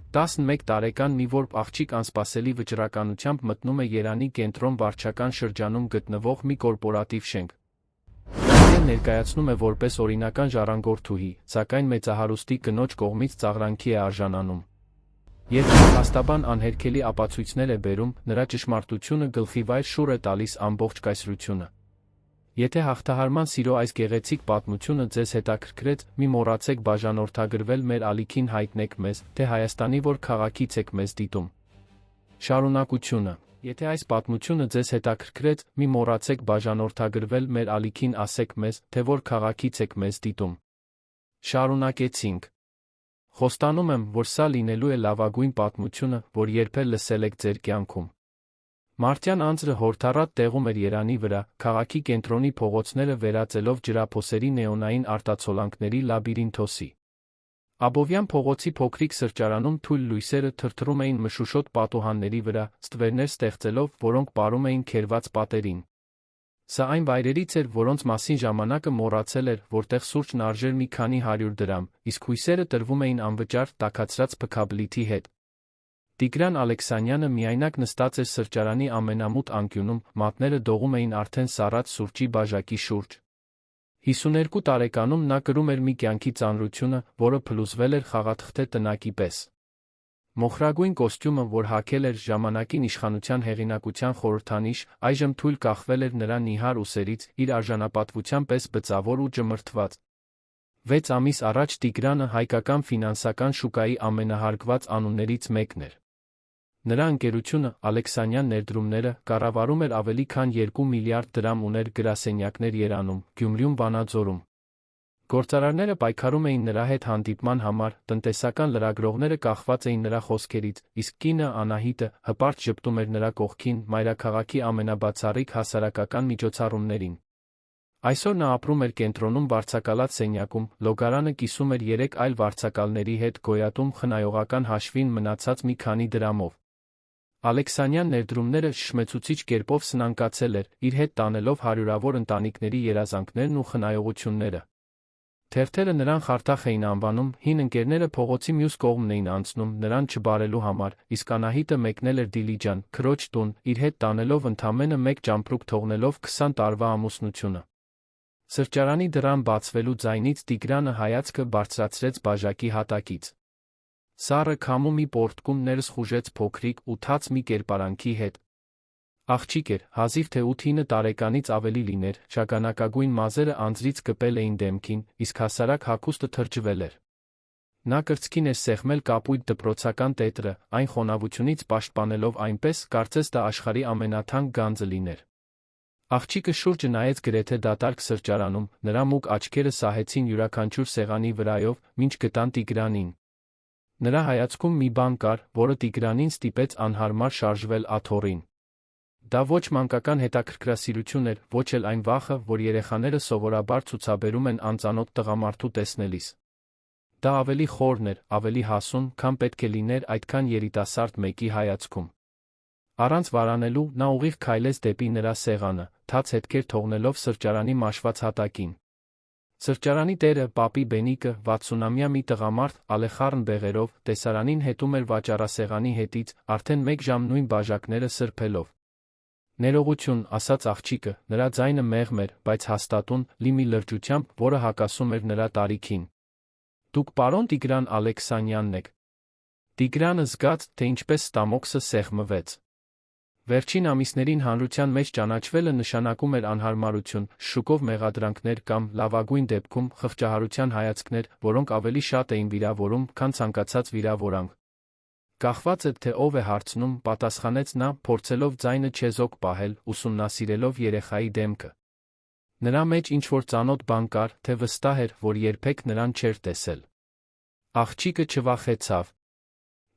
11 տարեկան մի որբ աղջիկ անսպասելի վճռականությամբ մտնում է Երանի կենտրոն վարչական շրջանում գտնվող մի կորպորատիվ շենք։ Նա ներկայացնում է որպես օրինական ժառանգորդուհի, սակայն մեծահարուստի կնոջ կողմից ծաղրանքի է արժանանում։ Երբ փաստաբան անհերքելի ապացույցներ է բերում, նրա ճշմարտությունը գլխիվայր շուռ է տալիս ամբողջ կայսրությունը։ Եթե հաղթահարման սիրո այս գեղեցիկ պատմությունը ձեզ հետաքրքրեց, մի մոռացեք բաժանորդագրվել մեր ալիքին, հայտնեք մեզ, թե Հայաստանի որ քաղաքից եք մեզ դիտում։ Շարունակությունը։ Եթե այս պատմությունը ձեզ հետաքրքրեց, մի մոռացեք բաժանորդագրվել մեր ալիքին, ասեք մեզ, թե որ քաղաքից եք մեզ դիտում։ Շարունակեցինք։ Խոստանում եմ, որ սա լինելու է լավագույն պատմությունը, որ երբեք լսել եք ձեր կյանքում։ Մարտյան անձրը հորդառատ տեղում էր Երանի վրա, քաղաքի կենտրոնի փողոցները վերածելով ջրափոսերի նեոնային արտացոլանքների լաբիրինթոսի։ Աբովյան փողոցի փոքրիկ սրճարանում թույլ լույսերը թրթռում էին մշուշոտ պատուհանների վրա, ստվերներ ստեղծելով, որոնք պարում էին քերված պատերին։ Սա այն վայրերից էր, որոնց մասին ժամանակը մոռացել էր, որտեղ սուրճն արժեր մի քանի 100 դրամ, իսկ հույսերը տրվում էին անվճար տաքացրած փքաբլիթի հետ։ Տիգրան Ալեքսանյանը միայնակ նստած էր սրճարանի ամենամութ անկյունում, մատները դողում էին արդեն սառած սուրճի բաժակի շուրջ։ 52 տարեկանում նա կրում էր մի կյանքի ծանրությունը, որը փլուզվել էր խաղաթղթե տնակի պես։ Մոխրագույն կոստյումը, որ հագել էր ժամանակին իշխանության հեղինակության խորհրդանիշ, այժմ թույլ կախվել էր նրա նիհար ուսերից, իր արժանապատվության պես բծավոր ու ճմրթված։ 6 ամիս առաջ Տիգրանը հայկական ֆինանսական շուկայի ամենահարգված անուններից մեկն էր։ Նրա ընկերությունը Ալեքսանյան ներդրումները կառավարում էր ավելի քան 2 միլիարդ դրամ ուներ գրասենյակներ Երանում, Գյումրիում, Վանաձորում։ Գործարարները պայքարում էին նրա հետ հանդիպման համար, տնտեսական լրագրողները կախված էին նրա խոսքերից, իսկ կինը Անահիտը հպարտ ժպտում էր նրա կողքին մայրաքաղաքի ամենաբացառիկ հասարակական միջոցառումներին։ Այսօր նա ապրում էր կենտրոնում վարձակալած սենյակում, լոգարանը կիսում էր 3 այլ վարձակալների հետ, գոյատում խնայողական հաշվին մնացած մի քանի դրամով։ Ալեքսանյան ներդրումները շշմեցուցիչ կերպով սնանկացել էր, իր հետ տանելով հարյուրավոր ընտանիքների երազանքներն ու խնայողությունները։ Թերթերը նրան խարդախ էին անվանում, հին ընկերները փողոցի մյուս կողմն էին անցնում նրան չբարելու համար, իսկ Անահիտը մեկնել էր Դիլիջան, քրոջ տուն, իր հետ տանելով ընդամենը 1 ճամպրուկ, թողնելով 20 տարվա ամուսնությունը։ Սրճարանի դռան բացվելու ձայնից Տիգրանը հայացքը բարձրացրեց բաժակի հատակից։ Սառը քամու մի պոռթկում ներս խուժեց փոքրիկ ու թաց մի կերպարանքի հետ։ Աղջիկ էր, հազիվ թե 8-9 տարեկանից ավելի լիներ, շագանակագույն մազերը անձրից կպել էին դեմքին, իսկ հասարակ հագուստը թրջվել էր։ Նա կրծքին էր սեղմել կապույտ դպրոցական տետրը, այն խոնավությունից պաշտպանելով այնպես, կարծես դա աշխարհի ամենաթանկ գանձը լիներ։ Աղջիկը շուրջը նայեց գրեթե դատարկ սրճարանում, նրա մուգ աչքերը սահեցին յուրաքանչյուր սեղանի վրայով, մինչ գտան Տիգրանին։ Նրա հայացքում մի բան կար, որը Տիգրանին ստիպեց անհարմար շարժվել աթոռին։ Դա ոչ մանկական հետաքրքրասիրություն էր, ոչ էլ այն վախը, որ երեխաները սովորաբար ցուցաբերում են անծանոթ տղամարդու տեսնելիս։ Դա ավելի խորն էր, ավելի հասուն, քան պետք է լիներ այդքան երիտասարդ մեկի հայացքում։ Առանց վարանելու նա ուղիղ քայլեց դեպի նրա սեղանը, թաց հետքեր թողնելով սրճարանի մաշված հատակին։ Սրճարանի տերը, պապի Բենիկը, 60-ամյա մի տղամարդ, ալեխառն բեղերով, տեսարանին հետում էր վաճառասեղանի հետից, արդեն 1 ժամ նույն բաժակները սրբելով։ Ներողություն, ասաց աղջիկը, նրա ձայնը մեղմ էր, բայց հաստատուն, լի մի լրջությամբ, որը հակասում էր նրա տարիքին։ Դուք պարոն Տիգրան Ալեքսանյանն եք։ Տիգրանը զգաց, թե ինչպես ստամոքսը սեղմվեց։ Վերջին ամիսներին հանրության մեջ ճանաչվելը նշանակում էր անհարմարություն, շուկով մեղադրանքներ կամ, լավագույն դեպքում, խղճահարության հայացքներ, որոնք ավելի շատ էին վիրավորում, քան ցանկացած վիրավորանք։ Կախված է, թե ով է հարցնում, պատասխանեց նա, փորձելով ձայնը չեզոք պահել, ուսումնասիրելով երեխայի դեմքը։ Նրա մեջ ինչ-որ ծանոթ բան կար, թե վստահ էր, որ երբեք նրան չէր տեսել։ Աղջիկը չվախեցավ։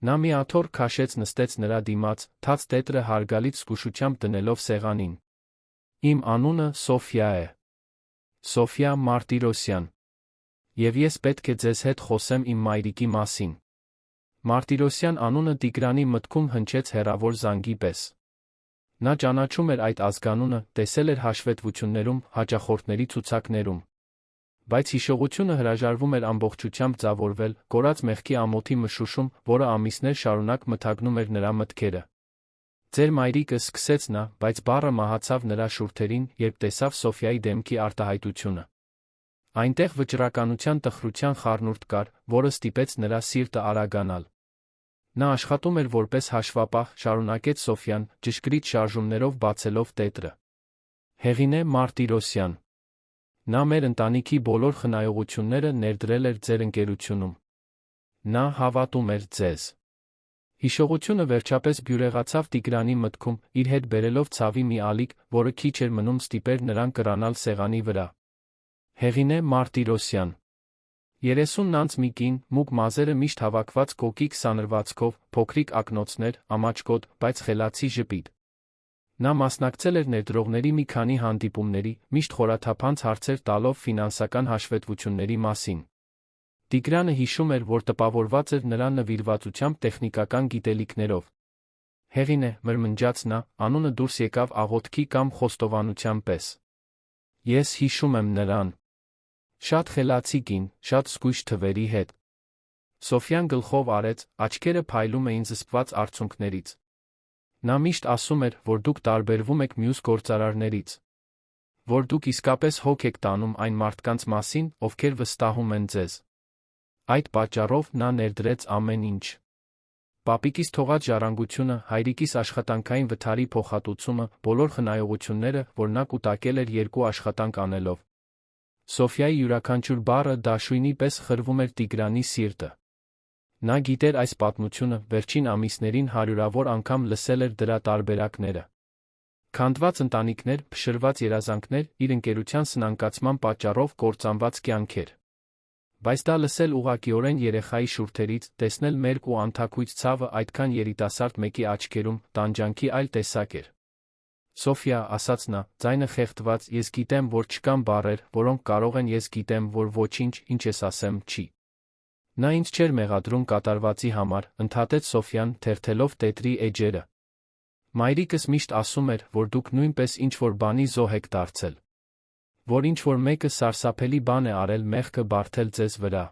Նա մի աթոռ քաշեց նստեց նրա դիմաց, թաց տետրը հարգալից զգուշությամբ դնելով սեղանին։ Իմ անունը Սոֆիա է։ Սոֆիա Մարտիրոսյան։ Եվ ես պետք է ձեզ հետ խոսեմ իմ մայրիկի մասին։ Մարտիրոսյան անունը Տիգրանի մտքում հնչեց հեռավոր զանգի պես։ Նա ճանաչում էր այդ ազգանունը, տեսել էր հաշվետվություններում, հաճախորդների ցուցակներում։ Բայց հիշողությունը հրաժարվում էր ամբողջությամբ ձավորվել, կորած մեղքի ամոթի մշուշում, որը ամիսներ շարունակ մթագնում էր նրա մտքերը։ «Ձեր մայրիկը», սկսեց նա, բայց բառը մահացավ նրա շուրթերին, երբ տեսավ Սոֆյայի դեմքի արտահայտությունը։ Այնտեղ վճռականության տխրության խառնուրդ կար, որը ստիպեց նրա սիրտը արագանալ։ Նա աշխատում էր որպես հաշվապահ, շարունակեց Սոֆյան, ճշգրիտ շարժումներով բացելով տետրը։ Հեղինե Մարտիրոսյան։ Նա մեր ընտանիքի բոլոր խնայողությունները ներդրել էր ձեր ընկերությունում։ Նա հավատում էր ձեզ։ Հիշողությունը վերջապես բյուրեղացավ Տիգրանի մտքում, իր հետ բերելով ցավի մի ալիք, որը քիչ էր մնում ստիպեր նրան կռանալ սեղանի վրա։ Հեղինե Մարտիրոսյան։ 30-ն անց մի կին, մուգ մազերը միշտ հավաքված կոկիկ սանրվածքով, փոքրիկ ակնոցներ, ամաչկոտ, բայց խելացի ժպիտ։ Նա մասնակցել էր ներդրողների մի քանի հանդիպումների, միշտ խորաթափանց հարցեր տալով ֆինանսական հաշվետվությունների մասին։ Տիգրանը հիշում էր, որ տպավորված էր նրա նվիրվածությամբ տեխնիկական գիտելիքներով։ Հեղինե, մրմնջաց նա, անունը դուրս եկավ աղոթքի կամ խոստովանության պես։ Ես հիշում եմ նրան։ Շատ խելացի կին, շատ զգույշ թվերի հետ։ Սոֆյան գլխով արեց, աչքերը փայլում էին զսպված արցունքներից։ Նա միշտ ասում էր, որ դուք տարբերվում եք մյուս գործարարներից։ Որ դուք իսկապես հոգ եք տանում այն մարդկանց մասին, ովքեր վստահում են ձեզ։ Այդ պատճառով նա ներդրեց ամեն ինչ։ Պապիկիս թողած ժառանգությունը, հայրիկիս աշխատանքային վթարի փոխհատուցումը, բոլոր խնայողությունները, որ նա կուտակել էր 2 աշխատանք անելով։ Սոֆյայի յուրաքանչյուր բառը դաշույնի պես խրվում էր Տիգրանի սիրտը։ Նա գիտեր այս պատմությունը, վերջին ամիսներին հարյուրավոր անգամ լսել էր դրա տարբերակները։ Քանդված ընտանիքներ, փշրված երազանքներ, իր ընկերության սնանկացման պատճառով կործանված կյանքեր։ Բայց դա լսել ուղղակիորեն երեխայի շուրթերից, տեսնել մերկ ու անթաքույց ցավը այդքան երիտասարդ մեկի աչքերում, տանջանքի այլ տեսակ էր։ Սոֆյա, ասաց նա, ձայնը խեղդված, ես գիտեմ, որ չկան բառեր, որոնք կարող են ես գիտեմ, որ ոչինչ, ինչ ես ասեմ, չի։ Նա ինձ չէր մեղադրում կատարվածի համար, ընդհատեց Սոֆյան, թերթելով տետրի էջերը։ Մայրիկս միշտ ասում էր, որ դուք նույնպես ինչ-որ բանի զոհ եք դարձել։ Որ ինչ-որ մեկը սարսափելի բան է արել մեղքը բարթել ձեզ վրա։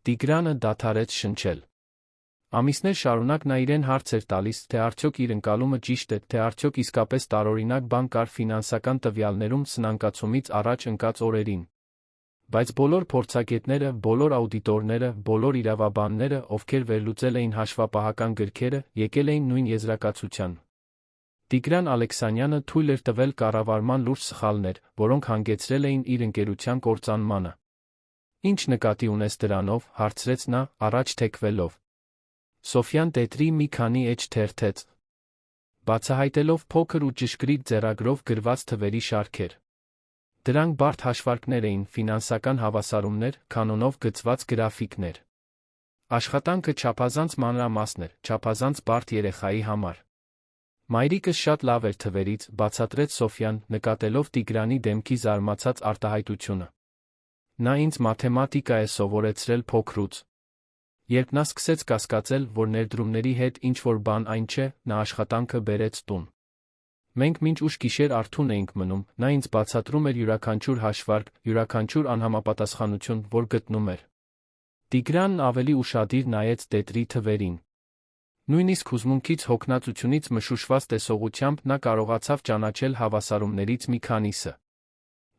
Տիգրանը դադարեց շնչել։ Ամիսներ շարունակ նա իրեն հարց էր տալիս, թե արդյոք իր ընկալումը ճիշտ է, թե արդյոք իսկապես տարօրինակ բան կար ֆինանսական տվյալներում սնանկացումից առաջ ընկած օրերին։ Բայց բոլոր փորձագետները, բոլոր աուդիտորները, բոլոր իրավաբանները, ովքեր վերլուծել էին հաշվապահական գրքերը, եկել էին նույն եզրակացության։ Տիգրան Ալեքսանյանը թույլ էր տվել կառավարման լուրջ սխալներ, որոնք հանգեցրել էին իր ընկերության կործանմանը։ Ինչ նկատի ունես դրանով, հարցրեց նա, առաջ թեքվելով։ Սոֆյան տետրի մի քանի էջ թերթեց, բացահայտելով փոքր ու ճշգրիտ ձեռագրով գրված թվերի շարքեր։ Դրանք բարդ հաշվարկներ էին, ֆինանսական հավասարումներ, կանոնով գծված գրաֆիկներ։ Աշխատանքը չափազանց մանրամասն էր, չափազանց բարդ երեխայի համար։ Մայրիկս շատ լավ էր թվերից, բացատրեց Սոֆյան, նկատելով Տիգրանի դեմքի զարմացած արտահայտությունը։ Նա ինձ մաթեմատիկա է սովորեցրել փոքրուց։ Երբ նա սկսեց կասկածել, որ ներդրումների հետ ինչ-որ բան այն չէ, նա աշխատանքը բերեց տուն։ Մենք մինչ ուշ գիշեր արթուն էինք մնում, նա ինձ բացատրում էր յուրաքանչյուր հաշվարկ, յուրաքանչյուր անհամապատասխանություն, որ գտնում էր։ Տիգրանն ավելի ուշադիր նայեց տետրի թվերին։ Նույնիսկ հուզմունքից, հոգնածությունից մշուշված տեսողությամբ նա կարողացավ ճանաչել հավասարումներից մի քանիսը։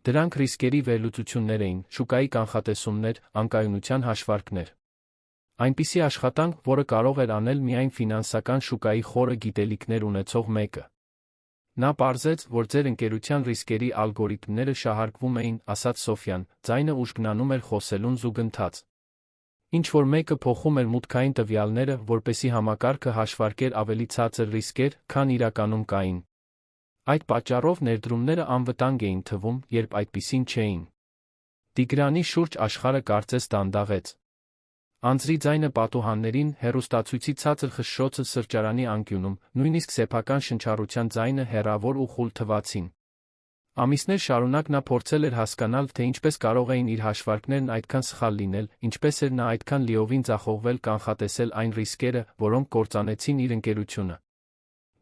Դրանք ռիսկերի վերլուծություններ էին, շուկայի կանխատեսումներ, անկայունության հաշվարկներ։ Այնպիսի աշխատանք, որը կարող էր անել միայն ֆինանսական շուկայի խորը գիտելիքներ ունեցող մեկը։ Նա պարզեց, որ ձեր ընկերության ռիսկերի ալգորիթմները շահարկվում էին, ասաց Սոֆյան, ձայնը ուժգնանում էր խոսելուն զուգընթաց։ Ինչ-որ մեկը փոխում էր մուտքային տվյալները, որպեսզի համակարգը հաշվարկեր ավելի ցածր ռիսկեր, քան իրականում կային։ Այդ պատճառով ներդրումները անվտանգ էին թվում, երբ այդպիսին չէին։ Տիգրանի շուրջ աշխարհը կարծես դանդաղեց։ Անձրի ձայնը պատուհաններին, հեռուստացույցի ցածր խշշոցը սրճարանի անկյունում, նույնիսկ սեփական շնչառության ձայնը հեռավոր ու խուլ թվացին։ Ամիսներ շարունակ նա փորձել էր հասկանալ, թե ինչպես կարող էին իր հաշվարկներն այդքան սխալ լինել, ինչպես էր նա այդքան լիովին ձախողվել կանխատեսել այն ռիսկերը, որոնք կործանեցին իր ընկերությունը։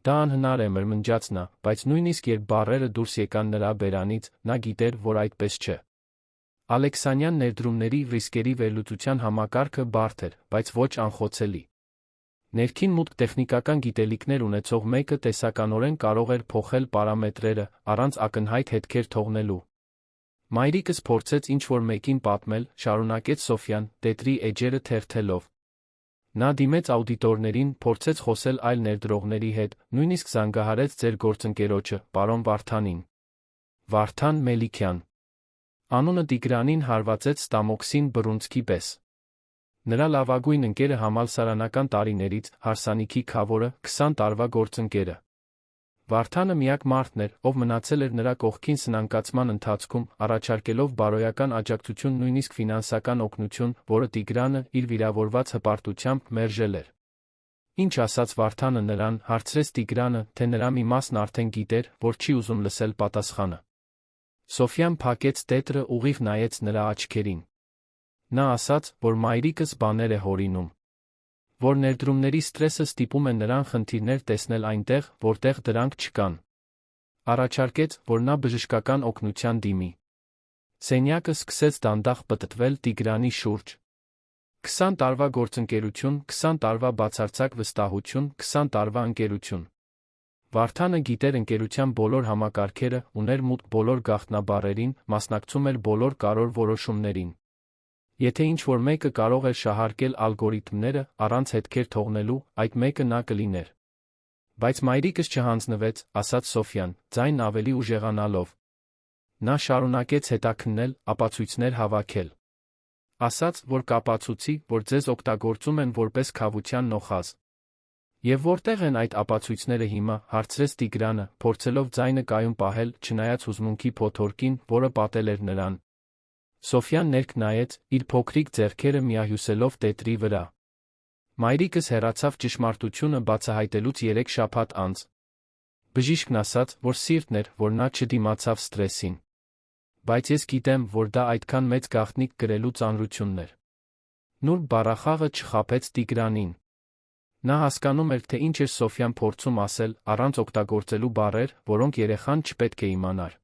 Դա անհնար է, մրմնջաց նա, բայց նույնիսկ երբ բառերը դուրս եկան նրա բերանից, նա գիտեր, որ այդպես չէ։ Ալեքսանյան ներդրումների ռիսկերի վերլուծության համակարգը բարդ էր, բայց ոչ անխոցելի։ Ներքին մուտք տեխնիկական գիտելիքներ ունեցող մեկը տեսականորեն կարող էր փոխել պարամետրերը, առանց ակնհայտ հետքեր թողնելու։ Մայրիկս փորձեց ինչ-որ մեկին պատմել, շարունակեց Սոֆյան, տետրի էջերը թերթելով։ Նա դիմեց աուդիտորներին, փորձեց խոսել այլ ներդրողների հետ, նույնիսկ զանգահարեց ձեր գործընկերոջը, պարոն Վարդանին։ Վարդան Մելիքյան։ Անունը Տիգրանին հարվածեց Ստամոքսին բռունցքի պես։ Նրա լավագույն ընկերը համալսարանական տարիներից, հարսանիքի քավորը, 20 տարվա գործընկերը։ Վարդանը միակ մարդն էր, ով մնացել էր նրա կողքին սնանկացման ընթացքում, առաջարկելով բարոյական աջակցություն, նույնիսկ ֆինանսական օգնություն, որը Տիգրանը իր վիրավորված հպարտությամբ մերժել էր։ Ինչ ասաց Վարդանը նրան, հարցրեց Տիգրանը, թե նրա մի մասն արդեն գիտեր, որ չի ուզում լսել պատասխանը։ Սոֆյան փակեց տետրը, ուղիղ նայեց նրա աչքերին։ Նա ասաց, որ մայրիկս բաներ է հորինում, որ ներդրումների սթրեսը ստիպում է նրան խնդիրներ տեսնել այնտեղ, որտեղ դրանք չկան։ Առաջարկեց, որ նա բժշկական օգնության դիմի։ Սենյակը սկսեց դանդաղ պտտվել Տիգրանի շուրջ։ 20 տարվա գործընկերություն, 20 տարվա բացարձակ վստահություն, 20 տարվա ընկերություն։ Վարդանը գիտեր ընկերության բոլոր համակարգերը, ուներ մուտք բոլոր գաղտնաբառերին, մասնակցում էր բոլոր կարևոր որոշումներին։ Եթե ինչ-որ մեկը կարող էր շահարկել ալգորիթմները, առանց հետքեր թողնելու, այդ մեկը նա կլիներ։ Բայց մայրիկս չհանձնվեց, ասաց Սոֆյան, ձայնն ավելի ուժեղանալով։ Նա շարունակեց հետաքննել, ապացույցներ հավաքել։ Ասաց, որ կապացուցի, որ ձեզ օգտագործում են որպես քավության նոխազ։ Եվ որտեղ են այդ ապացույցները հիմա, հարցրեց Տիգրանը, փորձելով ձայնը կայուն պահել, չնայած հուզմունքի փոթորկին, որը պատել էր նրան։ Սոֆյան ներք նայեց, իր փոքրիկ ձեռքերը միահյուսելով տետրի վրա։ Մայրիկս հեռացավ ճշմարտությունը բացահայտելուց 3 շաբաթ անց։ Բժիշկն ասաց, որ սիրտն էր, որ նա չդիմացավ սթրեսին։ Բայց ես գիտեմ, որ դա այդքան մեծ գաղտնիք գրելու ծանրությունն էր։ Նուրբ բառախաղը չխաբեց Տիգրանին։ Նա հասկանում էր, թե ինչ էր Սոֆյան փորձում ասել, առանց օգտագործելու բառեր, որոնք երեխան չպետք է իմանար։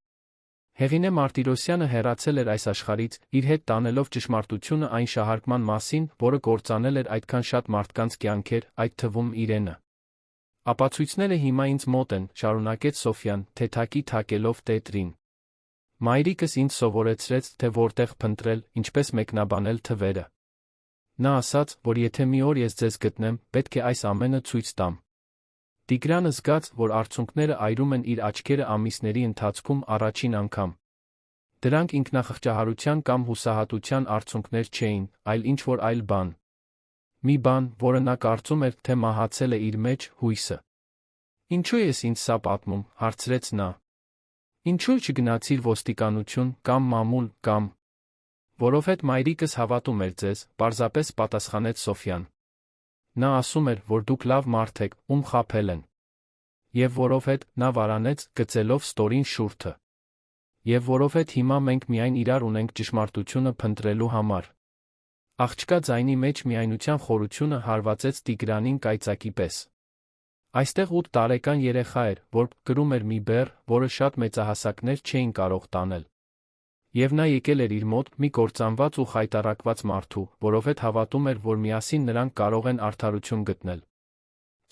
Հեղինե Մարտիրոսյանը հեռացել էր այս աշխարհից, իր հետ տանելով ճշմարտությունը այն շահարկման մասին, որը կործանել էր այդքան շատ մարդկանց կյանքեր, այդ թվում իրենը։ Ապացույցները հիմա ինձ մոտ են, շարունակեց Սոֆյան, թեթակի թակելով տետրին։ Մայրիկս ինձ սովորեցրեց, թե որտեղ փնտրել, ինչպես մեկնաբանել թվերը։ Նա ասաց, որ եթե մի օր ես ձեզ գտնեմ, պետք է այս ամենը ցույց տամ։ Տիգրանը զգաց, որ արցունքները այրում են իր աչքերը ամիսների ընթացքում առաջին անգամ։ Դրանք ինքնախղճահարության կամ հուսահատության արցունքներ չէին, այլ ինչ-որ այլ բան։ Մի բան, որը նա կարծում էր, թե մահացել է իր մեջ, հույսը։ Ինչու ես ինձ սա պատմում, հարցրեց նա։ Ինչու չգնացիր ոստիկանություն, կամ մամուլ, կամ… Որովհետ մայրիկս հավատում էր ձեզ, պարզապես պատասխանեց Սոֆյան։ Նա ասում էր, որ դուք լավ մարդ եք, ում խաբել են։ Եվ որովհետ նա վարանեց, գծելով ստորին շուրթը։ Եվ որովհետ հիմա մենք միայն իրար ունենք ճշմարտությունը փնտրելու համար։ Աղջկա ձայնի մեջ միայնության խորությունը հարվածեց Տիգրանին կայծակի պես։ Այստեղ 8 տարեկան երեխա էր, որ կրում էր մի բեռ, որը շատ մեծահասակներ չէին կարող տանել։ Եվ նա եկել էր իր մոտ մի կործանված ու խայտառակված մարդու, որովհետ հավատում էր, որ միասին նրանք կարող են արդարություն գտնել։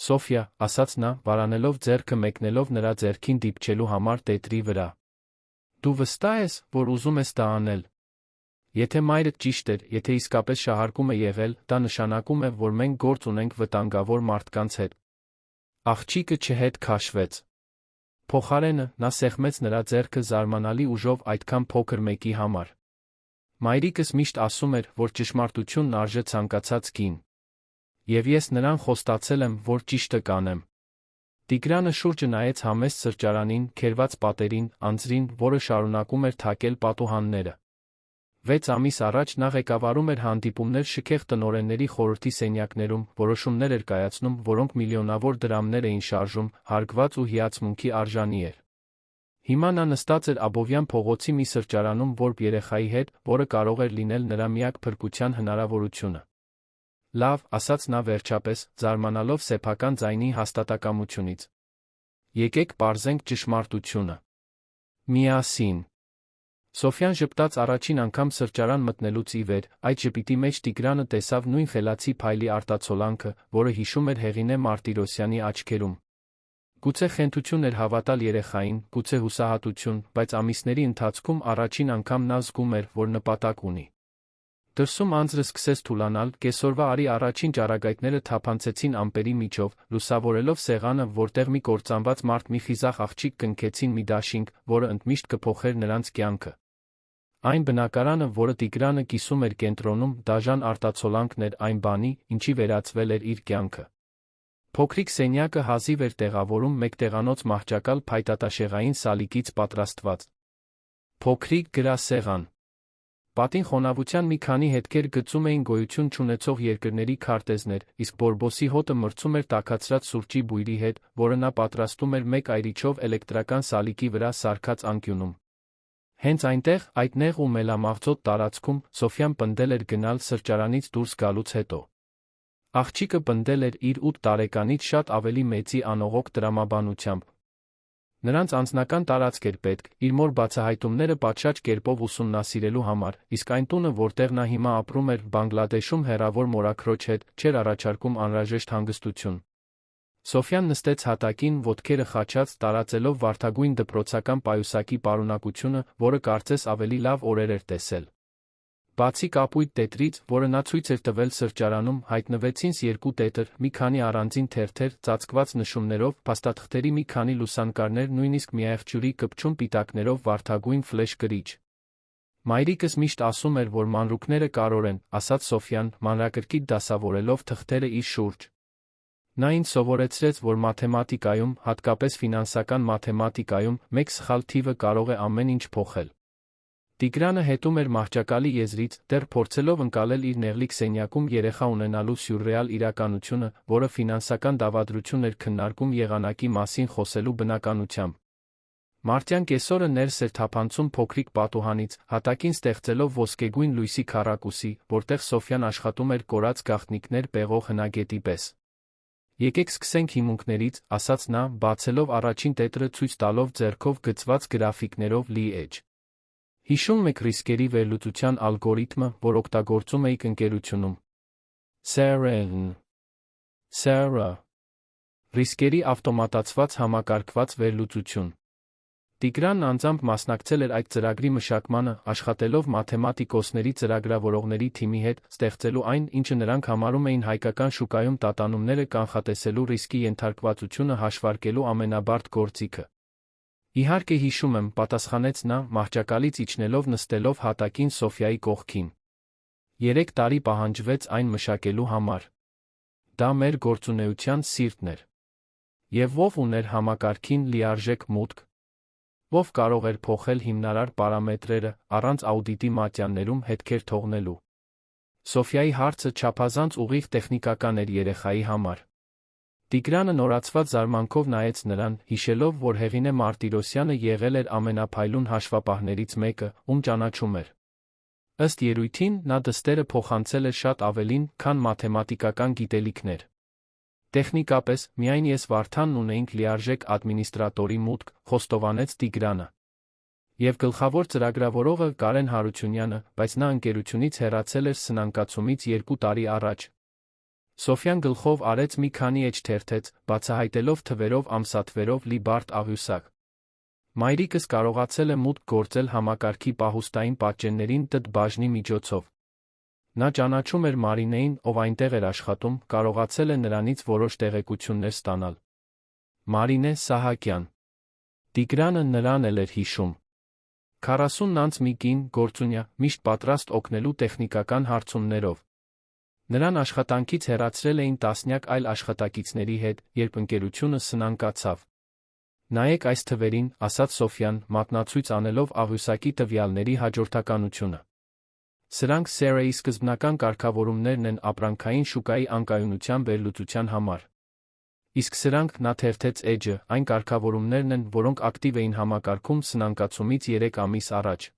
Սոֆյա, ասաց նա, վարանելով ձեռքը մեկնելով նրա ձեռքին դիպչելու համար տետրի վրա։ Դու վստահ ես, որ ուզում ես դա անել։ Եթե մայրդ ճիշտ էր, եթե իսկապես շահարկում է եղել, դա նշանակում է, որ մենք գործ ունենք վտանգավոր մարդկանց հետ։ Աղջիկը չհետ քաշվեց։ Փոխարենը, նա սեղմեց նրա ձեռքը զարմանալի ուժով այդքան փոքր մեկի համար։ Մայրիկս միշտ ասում էր, որ ճշմարտությունն արժե ցանկացած կին։ Եվ ես նրան խոստացել եմ, որ ճիշտը կանեմ։ Տիգրանը շուրջը նայեց համեստ սրճարանին, քերված պատերին, անձրին, որը շարունակում էր թակել պատուհանները։ 6 ամիս առաջ նա ղեկավարում էր հանդիպումներ շքեղ տնօրենների խորհրդի սենյակներում, որոշումներ էր կայացնում, որոնք միլիոնավոր դրամներ էին շարժում, հարգված ու հիացմունքի արժանի էր։ Հիմա նա նստած էր Աբովյան փողոցի մի սրճարանում որբ երեխայի հետ, որը կարող էր լինել նրա միակ փրկության հնարավորությունը։ Լավ, ասաց նա վերջապես, զարմանալով սեփական ձայնի հաստատակամությունից։ Եկեք պարզենք ճշմարտությունը։ Միասին։ Սոֆյան ժպտաց առաջին անգամ սրճարան մտնելուց ի վեր, այդ ժպիտի մեջ Տիգրանը տեսավ նույն խելացի փայլի արտացոլանքը, որը հիշում էր Հեղինե Մարտիրոսյանի աչքերում։ Գուցե խենթություն էր հավատալ երեխային, գուցե հուսահատություն, բայց ամիսների ընթացքում առաջին անգամ նա զգում էր, որ նպատակ ունի։ Դրսում անձրը սկսեց թուլանալ, կեսօրվա արի առաջին ճառագայթները թափանցեցին ամպերի միջով, լուսավորելով սեղանը, որտեղ մի կործանված մարդ մի խիզախ աղջիկ կնքեցին մի դաշինք, որը ընդմիշտ կփոխեր նրանց կյանքը։ Այն բնակարանը, որը Տիգրանը կիսում էր կենտրոնում, դաժան արտացոլանքն էր այն բանի, ինչի վերածվել էր իր կյանքը։ Փոքրիկ սենյակը հազիվ էր տեղավորում մեկ տեղանոց մահճակալ փայտատաշեղային սալիկից պատրաստված։ Փոքրիկ գրասեղան։ Պատին խոնավության մի քանի հետքեր գծում էին գոյություն չունեցող երկրների քարտեզներ, իսկ բորբոսի հոտը մրցում էր տաքացրած սուրճի բույրի հետ, որը նա պատրաստում էր մեկ այրիչով էլեկտրական սալիկի վրա սարքած անկյունում։ Հենց այնտեղ, այդ նեղ ու մելամաղձոտ տարածքում, Սոֆյան պնդել էր գնալ սրճարանից դուրս գալուց հետո։ Աղջիկը պնդել էր իր 8 տարեկանից շատ ավելի մեծի անողոք տրամաբանությամբ։ Նրանց անձնական տարածք էր պետք, իր մոր բացահայտումները պատշաճ կերպով ուսումնասիրելու համար, իսկ այն տունը, որտեղ նա հիմա ապրում էր Բանգլադեշում հեռավոր մորաքրոջ հետ, չէր առաջարկում անհրաժեշտ հանգստություն։ Սոֆյան նստեց հատակին, ոտքերը խաչած, տարածելով վարդագույն դպրոցական պայուսակի պարունակությունը, որը կարծես ավելի լավ օրեր էր տեսել։ Բացի կապույտ տետրից, որը նա ցույց էր տվել սրճարանում, հայտնվեցին երկու տետր, մի քանի առանձին թերթեր, ծածկված նշումներով, փաստաթղթերի մի քանի լուսանկարներ, նույնիսկ միայղջյուրի կպչուն պիտակներով վարդագույն ֆլեշ գրիչ։ Մայրիկս միշտ ասում էր, որ մանրուքները կարևոր են, ասաց Սոֆյան, մանրակրկիտ դասավորելով թղթերը իր շուրջ։ Նա ինձ սովորեցրեց, որ մաթեմատիկայում, հատկապես ֆինանսական մաթեմատիկայում, մեկ սխալ թիվը կարող է ամեն ինչ փոխել։ Տիգրանը հետում էր մահճակալի եզրից, դեռ փորձելով ընկալել իր նեղլիկ սենյակում երեխա ունենալու սյուրռեալ իրականությունը, որը ֆինանսական դավադրություն էր քննարկում եղանակի մասին խոսելու բնականությամբ։ Մարտյան կեսօրը ներս էր թափանցում փոքրիկ պատուհանից, հատակին ստեղծելով ոսկեգույն լույսի քառակուսի, որտեղ Սոֆյան աշխատում էր կորած գաղտնիքներ պեղող հնագետի պես։ Եկեք սկսենք հիմունքներից, ասաց նա, բացելով առաջին տետրը ցույց տալով ձեռքով գծված գրաֆիկներով լի էջ։ Հիշում եք ռիսկերի վերլուծության ալգորիթմը, որ օգտագործում էիք ընկերությունում։ Սերա։ Ռիսկերի ավտոմատացված համակարգված վերլուծություն։ Տիգրանն անձամբ մասնակցել էր այդ ծրագրի մշակմանը, աշխատելով մաթեմատիկոսների ծրագրավորողների թիմի հետ, ստեղծելու այն, ինչը նրանք համարում էին հայկական շուկայում տատանումները կանխատեսելու ռիսկի ենթարկվածությունը հաշվարկելու ամենաբարդ գործիքը։ Իհարկե հիշում եմ, պատասխանեց նա, մահճակալից իջնելով նստելով հատակին Սոֆյայի կողքին։ 3 տարի պահանջվեց այն մշակելու համար։ Դա մեր գործունեության սիրտն էր։ Եվ ով ուներ համակարգին լիարժեք մուտք։ Ով կարող էր փոխել հիմնարար պարամետրերը, առանց աուդիտի մատյաններում հետքեր թողնելու։ Սոֆյայի հարցը չափազանց ուղիղ տեխնիկական էր երեխայի համար։ Տիգրանը նորացված զարմանքով նայեց նրան, հիշելով, որ Հեղինե Մարտիրոսյանը եղել էր ամենափայլուն հաշվապահներից մեկը, ում ճանաչում էր։ Ըստ երույթին, նա դստերը փոխանցել էր շատ ավելին, քան մաթեմատիկական գիտելիքներ։ Տեխնիկապես, միայն ես Վարդանն ունեինք լիարժեք ադմինիստրատորի մուտք, խոստովանեց Տիգրանը։ Եվ գլխավոր ծրագրավորողը Կարեն Հարությունյանը, բայց նա ընկերությունից հեռացել էր սնանկացումից 2 տարի առաջ։ Սոֆյան գլխով արեց մի քանի էջ թերթեց, բացահայտելով թվերով ամսաթվերով լի բարդ աղյուսակ։ Մայրիկս կարողացել է մուտք գործել համակարգի պահուստային պատճեններին ՏՏ բաժնի միջոցով։ Նա ճանաչում էր Մարինեին, ով այնտեղ էր աշխատում, կարողացել է նրանից որոշ տեղեկություններ ստանալ։ Մարինե Սահակյան։ Տիգրանը նրան էլ էր հիշում։ 40 անց մի կին, գործունյա, միշտ պատրաստ օգնելու տեխնիկական հարցումներով։ Նրան աշխատանքից հեռացրել էին տասնյակ այլ աշխատակիցների հետ, երբ ընկերությունը սնանկացավ։ Նայեք այս թվերին, ասաց Սոֆյան, մատնացույց անելով աղյուսակի տվյալների հաջորդականությունը։ Սրանք Սերայի սկզբնական կարգավորումներն են ապրանքային շուկայի անկայունության վերլուծության համար։ Իսկ սրանք, նա թերթեց էջը, այն կարգավորումներն են, որոնք ակտիվ էին համակարգում սնանկացումից 3 ամիս առաջ։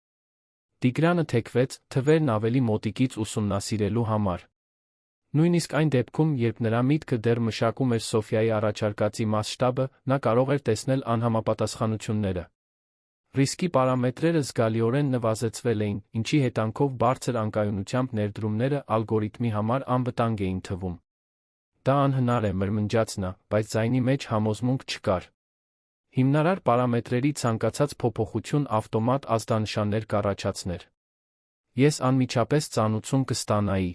Տիգրանը թեքվեց, թվերն ավելի մոտիկից ուսումնասիրելու համար։ Նույնիսկ այն դեպքում, երբ նրա միտքը դեռ մշակում էր Սոֆյայի առաջարկածի մասշտաբը, նա կարող էր տեսնել անհամապատասխանությունները։ Ռիսկի պարամետրերը զգալիորեն նվազեցվել էին, ինչի հետանքով բարձր անկայունությամբ ներդրումները ալգորիթմի համար անվտանգ էին թվում։ Դա անհնար է, մրմնջաց նա, բայց ձայնի մեջ համոզմունք չկար։ Հիմնարար պարամետրերի ցանկացած փոփոխություն ավտոմատ ազդանշաններ կառաջացներ։ Ես անմիջապես ծանուցում կստանայի։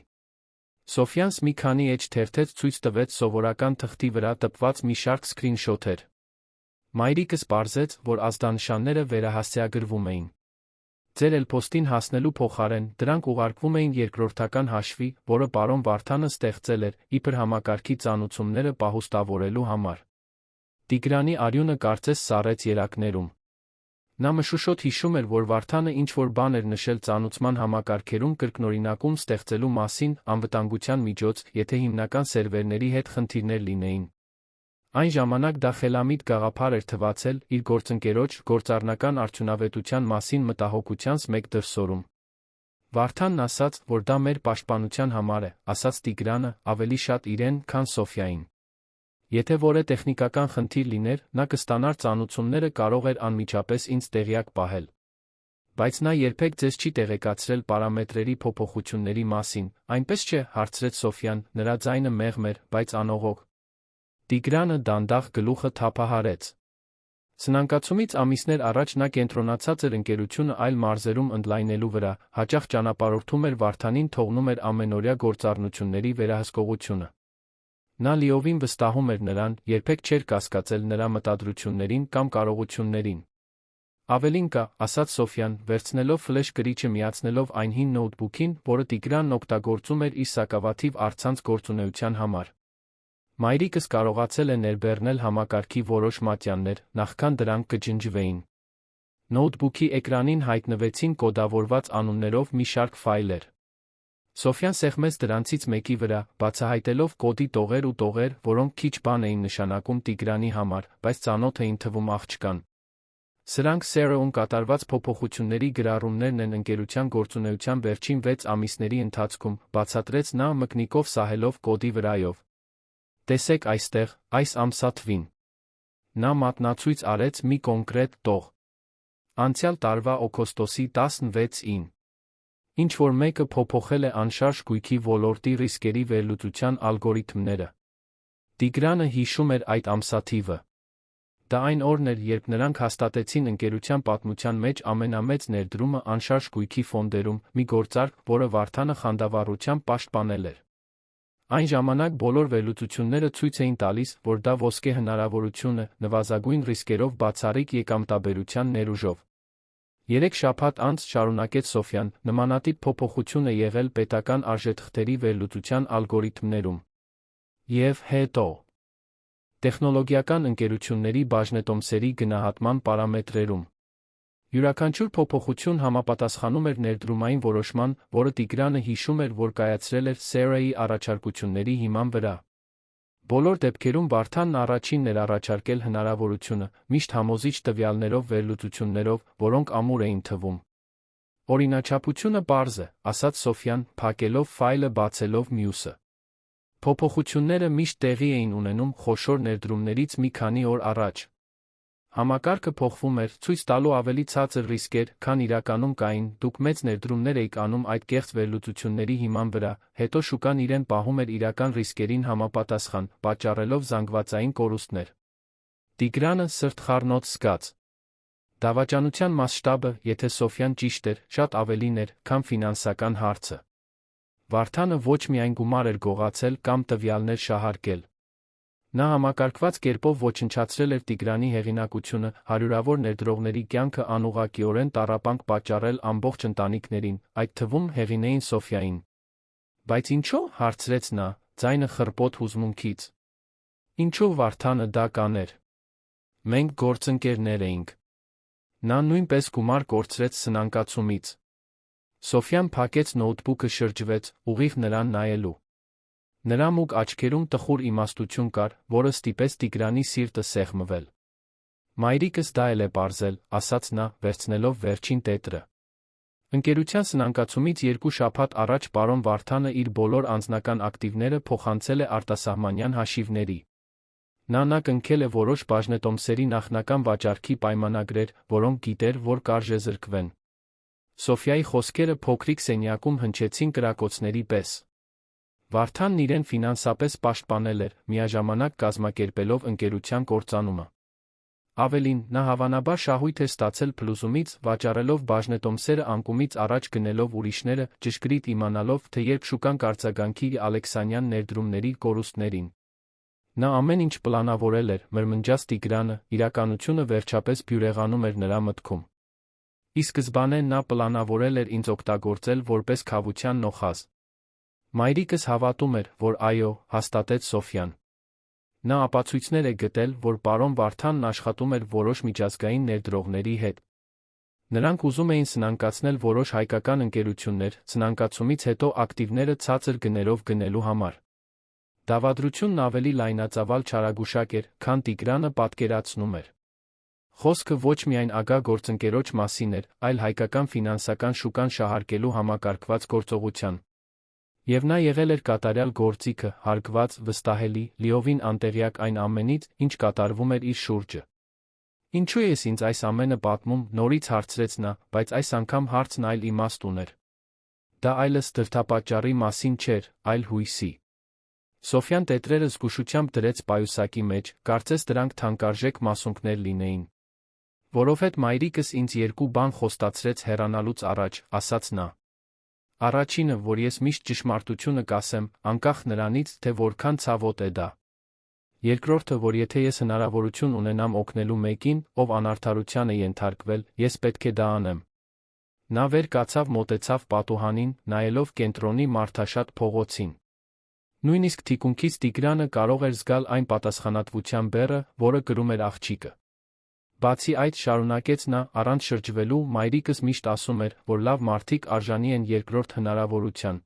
Սոֆյանս մի քանի էջ թերթեց ցույց տվեց սովորական թղթի վրա տպված մի շարք սքրինշոթեր։ Մայրիկս պարզեց, որ ազդանշանները վերահասցեագրվում էին։ Ձեր էլփոստին հասնելու փոխարեն դրանք ուղարկվում էին երկրորդական հաշվի, որը պարոն Վարդանը ստեղծել էր, իբր համակարգի ծանուցումները պահուստավորելու համար։ Տիգրանի արյունը կարծես սառեց երակներում։ Նա մշուշոտ հիշում էր, որ Վարդանը ինչ-որ բան էր նշել ծանուցման համակարգերում կրկնօրինակում ստեղծելու մասին, անվտանգության միջոց, եթե հիմնական սերվերների հետ խնդիրներ լինեին։ Այն ժամանակ դա խելամիտ գաղափար էր թվացել իր գործընկերոջ գործառնական արդյունավետության մասին մտահոգությանս մեկ դրսորում։ Վարդանն ասաց, որ դա մեր պաշտպանության համար է, ասաց Տիգրանը, ավելի շատ իրեն, քան Սոֆյային։ Եթե որե տեխնիկական խնդիր լիներ, նա կստանար ծանուցումները, կարող էր անմիջապես ինձ տեղյակ պահել։ Բայց նա երբեք ձեզ չի տեղեկացրել պարամետրերի փոփոխությունների մասին, այնպես չէ, հարցրեց Սոֆյան, նրա ձայնը մեղմ էր, բայց անողոք։ Տիգրանը դանդաղ գլուխը թափահարեց։ Սնանկացումից ամիսներ առաջ նա կենտրոնացած էր ընկերությունը այլ մարզերում ընդլայնելու վրա, հաճախ ճանապարհորդում էր Վարդանին, թողնում էր ամենօրյա գործառնությունների վերահսկողությունը։ Նա լիովին վստահում էր նրան, երբեք չէր կասկածել նրա մտադրություններին կամ կարողություններին։ Ավելին կա, ասաց Սոֆյան, վերցնելով ֆլեշ կրիչը միացնելով այն հին նոութբուքին, որը Տիգրանն օգտագործում էր իր սակավաթիվ առցանց գործունեության համար։ Մայրիկս կարողացել է ներբեռնել համակարգի որոշ մատյաններ, նախքան դրանք կջնջվեին։ Նոութբուքի էկրանին հայտնվեցին կոդավորված անուններով մի շարք ֆայլեր։ Սոֆյան սեղմեց դրանցից մեկի վրա, բացահայտելով կոդի տողեր ու տողեր, որոնք քիչ բան էին նշանակում Տիգրանի համար, բայց ծանոթ էին թվում աղջկան։ Սրանք CRO-ում կատարված փոփոխությունների գրառումներն են ընկերության գործունեության վերջին 6 ամիսների ընթացքում, բացատրեց նա մկնիկով սահելով կոդի վրայով։ Տեսեք այստեղ, այս ամսա թվին։ Նա մատնացույց արեց մի կոնկրետ տող։ Անցյալ տարվա օգոստոսի 16-ին։ Ինչ-որ մեկը փոփոխել է անշարժ գույքի ոլորտի ռիսկերի վերլուծության ալգորիթմները։ Տիգրանը հիշում էր այդ ամսաթիվը։ Դա այն օրն էր, երբ նրանք հաստատեցին ընկերության պատմության մեջ ամենամեծ ներդրումը անշարժ գույքի ֆոնդերում, մի գործարք, որը Վարդանը խանդավառությամբ պաշտպանել էր։ Այն ժամանակ բոլոր վերլուծությունները ցույց էին տալիս, որ դա ոսկե հնարավորություն է, նվազագույն ռիսկերով բացառիկ եկամտաբերության ներուժով։ 3 շաբաթ անց, շարունակեց Սոֆյան, նմանատիպ փոփոխություն է եղել պետական արժեթղթերի վերլուծության ալգորիթմներում։ Եվ հետո տեխնոլոգիական ընկերությունների բաժնետոմսերի գնահատման պարամետրերում։ Յուրաքանչյուր փոփոխություն համապատասխանում էր ներդրումային որոշման, որը Տիգրանը հիշում էր, որ կայացրել էր CRA-ի առաջարկությունների հիման վրա։ Բոլոր դեպքերում Վարդանն առաջինն էր առաջարկել հնարավորությունը, միշտ համոզիչ տվյալներով վերլուծություններով, որոնք ամուր էին թվում։ Օրինաչափությունը պարզ է, ասաց Սոֆյան, փակելով ֆայլը, բացելով մյուսը։ Փոփոխությունները միշտ տեղի էին ունենում խոշոր ներդրումներից մի քանի օր առաջ։ Համակարգը փոխվում էր, ցույց տալու ավելի ցածր ռիսկեր, քան իրականում կային, դուք մեծ ներդրումներ էիք անում այդ կեղծ վերլուծությունների հիման վրա, հետո շուկան իրեն պահում էր իրական ռիսկերին համապատասխան, պատճառելով զանգվածային կորուստներ։ Տիգրանը սրտխառնոց զգաց։ Դավաճանության մասշտաբը, եթե Սոֆյան ճիշտ էր, շատ ավելին էր, քան ֆինանսական հարցը։ Վարդանը ոչ միայն գումար էր գողացել կամ տվյալներ շահարկել։ Նա համակարգված կերպով ոչնչացրել էր Տիգրանի հեղինակությունը, հարյուրավոր ներդրողների կյանքը անուղղակիորեն տառապանք պատճառել ամբողջ ընտանիքներին, այդ թվում հեղինեին Սոֆյային։ Բայց ինչո՞ւ, հարցրեց նա, ձայնը խռպոտ հուզմունքից։ Ինչո՞ւ Վարդանը դա կաներ։ Մենք գործընկերներ էինք։ Նա նույնպես գումար կորցրեց սնանկացումից։ Սոֆյան փակեց նոութբուքը, շրջվեց, ուղիղ նրան նայելու։ Նրա մուգ աչքերում տխուր իմաստություն կար, որը ստիպեց Տիգրանի սիրտը սեղմվել։ Մայրիկս դա էլ է պարզել, ասաց նա, վերցնելով վերջին տետրը։ Ընկերության սնանկացումից 2 շաբաթ առաջ պարոն Վարդանը իր բոլոր անձնական ակտիվները փոխանցել է արտասահմանյան հաշիվների։ Նա կնքել է որոշ բաժնետոմսերի նախնական վաճառքի պայմանագրեր, որոնք գիտեր, որ կարժե զրկվեն։ Սոֆյայի խոսքերը փոքրիկ սենյակում հնչեցին կրակոցների պես։ Վարդանն իրեն ֆինանսապես պաշտպանել էր, միաժամանակ կազմակերպելով ընկերության կործանումը։ Ավելին, նա հավանաբար շահույթ էր ստացել փլուզումից, վաճառելով բաժնետոմսերը անկումից առաջ գնելով ուրիշները, ճշգրիտ իմանալով, թե երբ շուկան կարձագանքի Ալեքսանյան ներդրումների կորուստներին։ Նա ամեն ինչ պլանավորել էր, մրմնջաց Տիգրանը, իրականությունը վերջապես բյուրեղանում էր նրա մտքում։ Ի սկզբանե նա պլանավորել էր ինձ օգտագործել որպես քավության նոխազ։ Մայրիկս հավատում էր, որ այո, հաստատեց Սոֆյան։ Նա ապացույցներ է գտել, որ պարոն Վարդանն աշխատում էր որոշ միջազգային ներդրողների հետ։ Նրանք ուզում էին սնանկացնել որոշ հայկական ընկերություններ, սնանկացումից հետո ակտիվները ցածր գներով գնելու համար։ Դավադրությունն ավելի լայնածավալ չարագուշակ էր, քան Տիգրանը պատկերացնում էր։ Խոսքը ոչ միայն ագա գործընկերոջ մասին էր, այլ հայկական ֆինանսական շուկան շահարկելու համակարգված գործողության։ Եվ նա եղել էր կատարյալ գործիքը, հարգված, վստահելի, լիովին անտեղյակ այն ամենից, ինչ կատարվում էր իր շուրջը։ Ինչու ես ինձ այս ամենը պատմում, նորից հարցրեց նա, բայց այս անգամ հարցն այլ իմաստ ուներ։ Դա այլս դրդապատճառի մասին չէր, այլ հույսի։ Սոֆյան տետրերը զգուշությամբ դրեց պայուսակի մեջ, կարծես դրանք թանկարժեք մասունքներ լինեին։ Որովհետ մայրիկս ինձ երկու բան խոստացրեց հեռանալուց առաջ, ասաց նա։ Առաջինը, որ ես միշտ ճշմարտությունը կասեմ, անկախ նրանից, թե որքան ցավոտ է դա։ Երկրորդը, որ եթե ես հնարավորություն ունենամ օգնելու մեկին, ով անարդարության է ենթարկվել, ես պետք է դա անեմ։ Նա վեր կացավ, մոտեցավ պատուհանին, նայելով կենտրոնի մարդաշատ փողոցին։ Նույնիսկ թիկունքից Տիգրանը կարող էր զգալ այն պատասխանատվության բեռը, որը կրում էր աղջիկը։ Բացի այդ, շարունակեց նա, առանց շրջվելու, մայրիկս միշտ ասում էր, որ լավ մարդիկ արժանի են երկրորդ հնարավորության։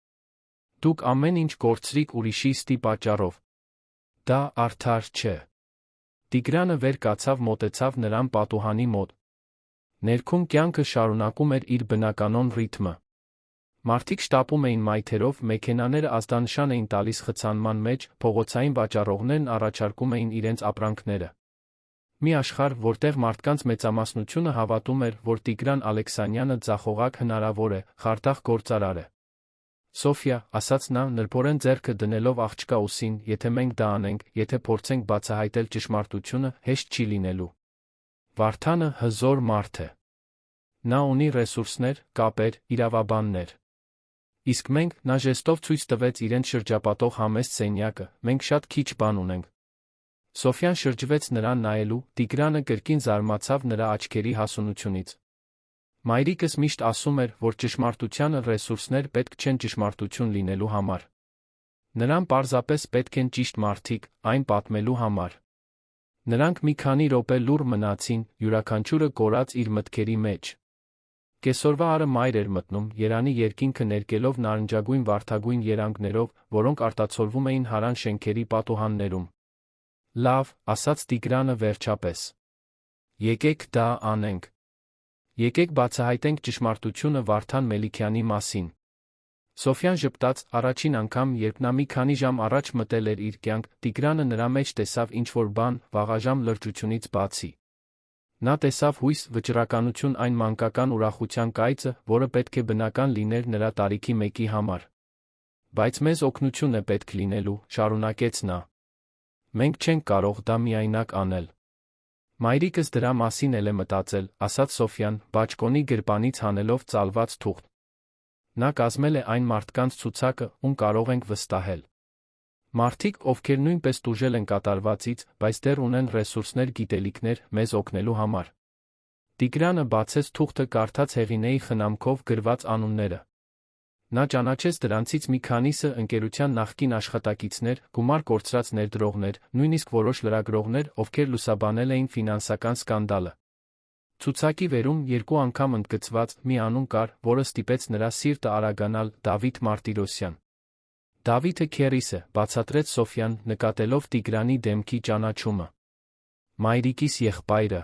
Դուք ամեն ինչ կորցրիք ուրիշի ստի պատճառով։ Դա արդար չէ։ Տիգրանը վեր կացավ, մոտեցավ նրան պատուհանի մոտ։ Ներքում կյանքը շարունակում էր իր բնականոն ռիթմը։ Մարդիկ շտապում էին մայթերով, մեքենաները ազդանշան էին տալիս խցանման մեջ, փողոցային վաճառողներն առաջարկում էին իրենց ապրանքները։ Մի աշխարհ, որտեղ մարդկանց մեծամասնությունը հավատում էր, որ Տիգրան Ալեքսանյանը ձախողակ հնարավոր է, խարդախ գործարար է։ Սոֆյա, ասաց նա, նրբորեն ձեռքը դնելով աղջկա ուսին, եթե մենք դա անենք, եթե փորձենք բացահայտել ճշմարտությունը, հեշտ չի լինելու։ Վարդանը հզոր մարդ է։ Նա ունի ռեսուրսներ, կապեր, իրավաբաններ։ Իսկ մենք, նա ժեստով ցույց տվեց իրեն շրջապատող համեստ սենյակը, մենք շատ քիչ բան ունենք։ Սոֆյան շրջվեց նրան նայելու, Տիգրանը կրկին զարմացավ նրա աչքերի հասունությունից։ Մայրիկս միշտ ասում էր, որ ճշմարտությանը ռեսուրսներ պետք չեն ճշմարտություն լինելու համար։ Նրան պարզապես պետք են ճիշտ մարդիկ, այն պատմելու համար։ Նրանք մի քանի րոպե լուռ մնացին, յուրաքանչյուրը կորած իր մտքերի մեջ։ Կեսօրվա արը մայր էր մտնում, Երանի երկինքը ներկելով նարնջագույն վարդագույն երանգներով, որոնք արտացոլվում էին հարան շենքերի պատուհաններում։ Լավ, ասաց Տիգրանը վերջապես։ Եկեք դա անենք։ Եկեք բացահայտենք ճշմարտությունը Վարդան Մելիքյանի մասին։ Սոֆյան ժպտաց, առաջին անգամ, երբ նա մի քանի ժամ առաջ մտել էր իր կյանք, Տիգրանը նրա մեջ տեսավ ինչ-որ բան, վաղաժամ լրջությունից բացի։ Նա տեսավ հույս, վճռականություն, այն մանկական ուրախության կայծը, որը պետք է բնական լիներ նրա տարիքի մեկի համար։ Բայց մեզ օգնություն է պետք լինելու, շարունակեց նա։ Մենք չենք կարող դա միայնակ անել։ Մայրիկս դրա մասին էլ է մտածել, ասաց Սոֆյան, բաճկոնի գրպանից հանելով ծալված թուղթ։ Նա կազմել է այն մարդկանց ցուցակը, ում կարող ենք վստահել։ Մարդիկ, ովքեր նույնպես տուժել են կատարվածից, բայց դեռ ունեն ռեսուրսներ, գիտելիքներ մեզ օգնելու համար։ Տիգրանը բացեց թուղթը, կարդաց հեղինեի խնամքով գրված անունները։ Նա ճանաչեց դրանցից մի քանիսը ընկերության նախկին աշխատակիցներ, գումար կորցրած ներդրողներ, նույնիսկ որոշ լրագրողներ, ովքեր լուսաբանել էին ֆինանսական սկանդալը։ Ցուցակի վերում երկու անգամ ընդգծված մի անուն կար, որը ստիպեց նրա սիրտը արագանալ՝ Դավիթ Մարտիրոսյան։ Դավիթը քերիս է, բացատրեց Սոֆյան, նկատելով Տիգրանի դեմքի ճանաչումը։ Մայրիկիս եղբայրը։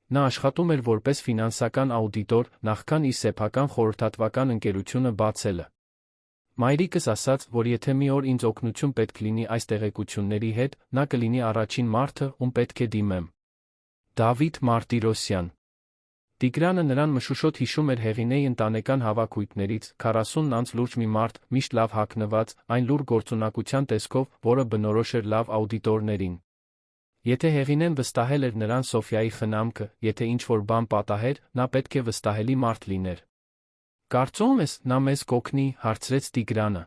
Նա աշխատում էր որպես ֆինանսական աուդիտոր, նախքան իր սեփական խորհրդատվական ընկերությունը բացելը։ Մայրիկս ասաց, որ եթե մի օր ինձ օգնություն պետք լինի այս տեղեկությունների հետ, նա կլինի առաջին մարդը, ում պետք է դիմեմ։ Դավիթ Մարտիրոսյան։ Տիգրանը նրան մշուշոտ հիշում էր Հեղինեի ընտանեկան հավաքույթներից, 40-ն անց լուրջ մի մարդ, միշտ լավ հագնված, այն լուր գործունակության տեսքով, որը բնորոշ էր լավ աուդիտորներին։ Եթե Հեղինեն վստահել էր նրան Սոֆյայի խնամքը, եթե ինչ-որ բան պատահեր, նա պետք է վստահելի մարդ լիներ։ Կարծում ես, նա մեզ կօգնի, հարցրեց Տիգրանը։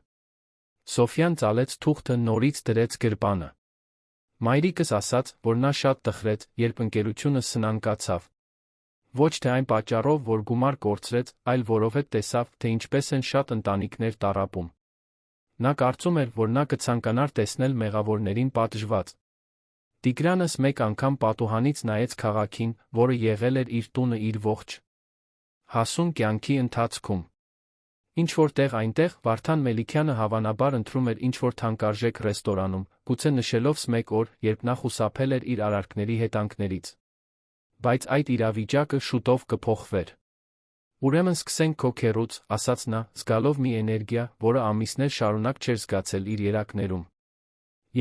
Սոֆյան ծալեց թուղթը, նորից դրեց գրպանը։ Մայրիկս ասաց, որ նա շատ տխրեց, երբ ընկերությունը սնանկացավ։ Ոչ թե այն պատճառով, որ գումար կորցրեց, այլ որովհետև տեսավ, թե ինչպես են շատ ընտանիքներ տառապում։ Նա կարծում էր, որ նա կցանկանար տեսնել մեղավորներին պատժված։ Տիգրանս մեկ անգամ պատուհանից նայեց քաղաքին, որը եղել էր իր տունը իր ողջ հասուն կյանքի ընթացքում։ Ինչ-որ տեղ այնտեղ Վարդան Մելիքյանը հավանաբար ընտրում էր ինչ-որ թանկարժեք ռեստորանում, գուցե նշելով մեկ օր, երբ նա խուսափել էր իր արարքների հետանքներից։ Բայց այդ իրավիճակը շուտով կփոխվեր։ Ուրեմն սկսենք քո քեռուց, ասաց նա, զգալով մի էներգիա, որը ամիսներ շարունակ չէր զգացել իր երակներում։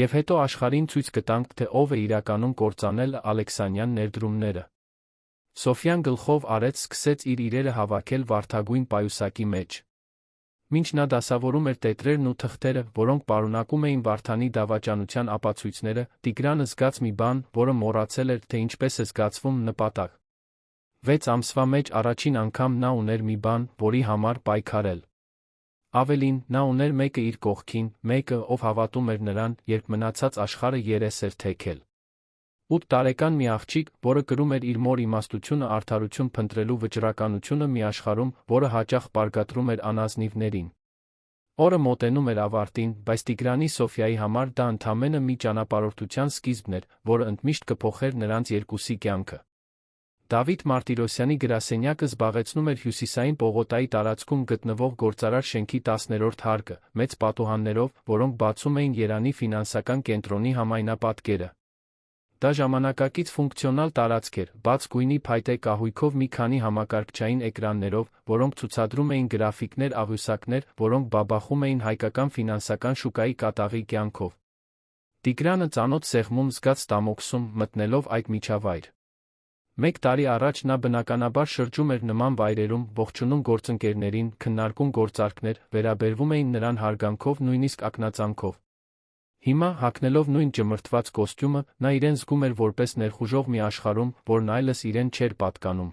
Եվ հետո աշխարհին ցույց կտանք, թե ով է իրականում կործանել Ալեքսանյան ներդրումները։ Սոֆյան գլխով արեց, սկսեց իր իրերը հավաքել վարդագույն պայուսակի մեջ։ Մինչ նա դասավորում էր տետրերն ու թղթերը, որոնք պարունակում էին Վարդանի դավաճանության ապացույցները, Տիգրանը զգաց մի բան, որը մոռացել էր, թե ինչպես է զգացվում նպատակ։ 6 ամսվա մեջ առաջին անգամ նա ուներ մի բան, որի համար պայքարել։ Ավելին, նա ուներ մեկը իր կողքին, մեկը, ով հավատում էր նրան, երբ մնացած աշխարհը երես էր թեքել։ 8 տարեկան մի աղջիկ, որը կրում էր իր մոր իմաստությունը արդարություն փնտրելու վճռականությունը մի աշխարհում, որը հաճախ պարգատրում էր անազնիվներին։ Օրը մոտենում էր ավարտին, բայց Տիգրանի Սոֆյայի համար դա ընդամենը մի ճանապարհորդության սկիզբն էր, որը ընդմիշտ կփոխեր նրանց երկուսի կյանքը։ Դավիթ Մարտիրոսյանի գրասենյակը զբաղեցնում էր Հյուսիսային պողոտայի տարածքում գտնվող գործարար շենքի 10-րդ հարկը, մեծ պատուհաններով, որոնք բացում էին Երանի ֆինանսական կենտրոնի համայնապատկերը։ Դա ժամանակակից ֆունկցիոնալ տարածք էր, բաց գույնի փայտե կահույքով մի քանի համակարգչային էկրաններով, որոնք ցուցադրում էին գրաֆիկներ, աղյուսակներ, որոնք բաբախում էին հայկական ֆինանսական շուկայի կատաղի կյանքով։ Տիգրանը ծանոթ սեղմում զգաց ստամոքսում, մտնելով այդ միջավայր։ 1 տարի առաջ նա բնականաբար շրջում էր նման վայրերում, ողջունում գործընկերներին, քննարկում գործարքներ, վերաբերվում էին նրան հարգանքով, նույնիսկ ակնածանքով։ Հիմա, հագնելով նույն ճմրթված կոստյումը, նա իրեն զգում էր որպես ներխուժող մի աշխարհում, որն այլևս իրեն չէր պատկանում։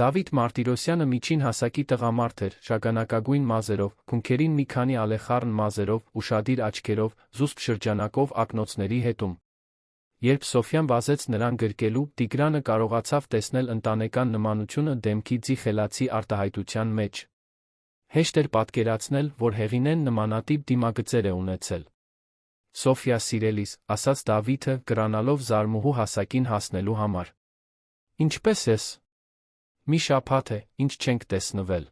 Դավիթ Մարտիրոսյանը միջին հասակի տղամարդ էր, շագանակագույն մազերով, քունքերին մի քանի ալեխառն մազերով, ուշադիր աչքերով, զուսպ շրջանակով ակնոցների հետում։ Երբ Սոֆյան վազեց նրան գրկելու, Տիգրանը կարողացավ տեսնել ընտանեկան նմանությունը դեմքի ձի խելացի արտահայտության մեջ։ Հեշտ էր պատկերացնել, որ Հեղինեն նմանատիպ դիմագծեր է ունեցել։ Սոֆյա սիրելիս, ասաց Դավիթը, կրանալով զարմուհու հասակին հասնելու համար։ Ինչպե՞ս ես։ Մի շաբաթ է, ինչ չենք տեսնվել։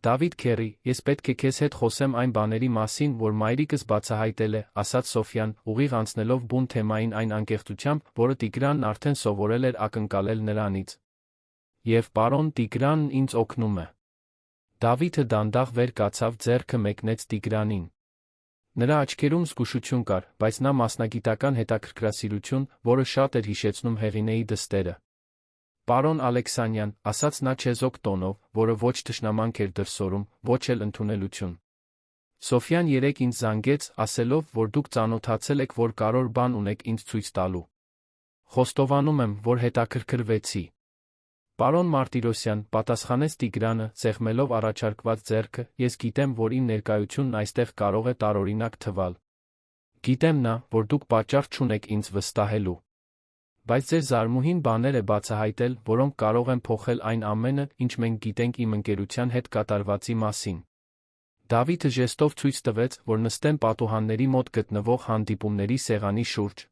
Դավիթ քեռի, ես պետք է քեզ հետ խոսեմ այն բաների մասին, որ մայրիկս բացահայտել է, ասաց Սոֆյան, ուղիղ անցնելով բուն թեմային այն անկեղծությամբ, որը Տիգրանն արդեն սովորել էր ակնկալել նրանից։ Եվ պարոն Տիգրանն ինձ օգնում է։ Դավիթը դանդաղ վեր կացավ, ձեռքը մեկնեց Տիգրանին։ Նրա աչքերում զգուշություն կար, բայց նա մասնագիտական հետաքրքրասիրություն, որը շատ էր հիշեցնում Հեղինեի դստերը։ Պարոն Ալեքսանյան, ասաց նա չեզոք տոնով, որը ոչ թշնամանք էր դրսորում, ոչ էլ ընդունելություն։ Սոֆյան երեկ ինձ զանգեց, ասելով, որ դուք ծանոթացել եք, որ կարևոր բան ունեք ինձ ցույց տալու։ Խոստովանում եմ, որ հետաքրքրվեցի։ Պարոն Մարտիրոսյան, պատասխանեց Տիգրանը, սեղմելով առաջարկված ձեռքը, ես գիտեմ, որ իմ ներկայությունն այստեղ կարող է տարօրինակ թվալ։ Գիտեմ նա, որ դուք պատճառ չունեք ինձ վստահելու։ Բայց ձեր զարմուհին բաներ է բացահայտել, որոնք կարող են փոխել այն ամենը, ինչ մենք գիտենք իմ ընկերության հետ կատարվածի մասին։ Դավիթը ժեստով ցույց տվեց, որ նստեն պատուհանների մոտ գտնվող հանդիպումների սեղանի շուրջ։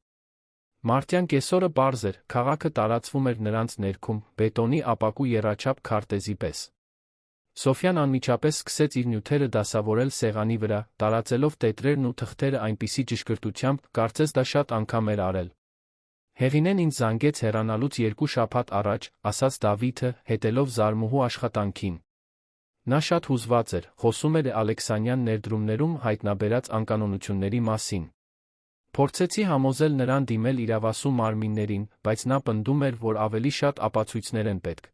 Մարտյան կեսօրը պարզ էր, քաղաքը տարածվում էր նրանց ներքում, բետոնի ապակու եռաչափ քարտեզի պես։ Սոֆյան անմիջապես սկսեց իր նյութերը դասավորել սեղանի վրա, տարածելով տետրերն ու թղթերը այնպիսի ճշգրտությամբ, կարծես դա շատ անգամ էր արել։ Հեղինեն ինձ զանգեց հեռանալուց 2 շաբաթ առաջ, ասաց Դավիթը, հետելով զարմուհու աշխատանքին։ Նա շատ հուզված էր, խոսում էր Ալեքսանյան ներդրումներում հայտնաբերած անկանոնությունների մասին։ Փորձեցի համոզել նրան դիմել իրավասու մարմիններին, բայց նա պնդում էր, որ ավելի շատ ապացույցներ են պետք։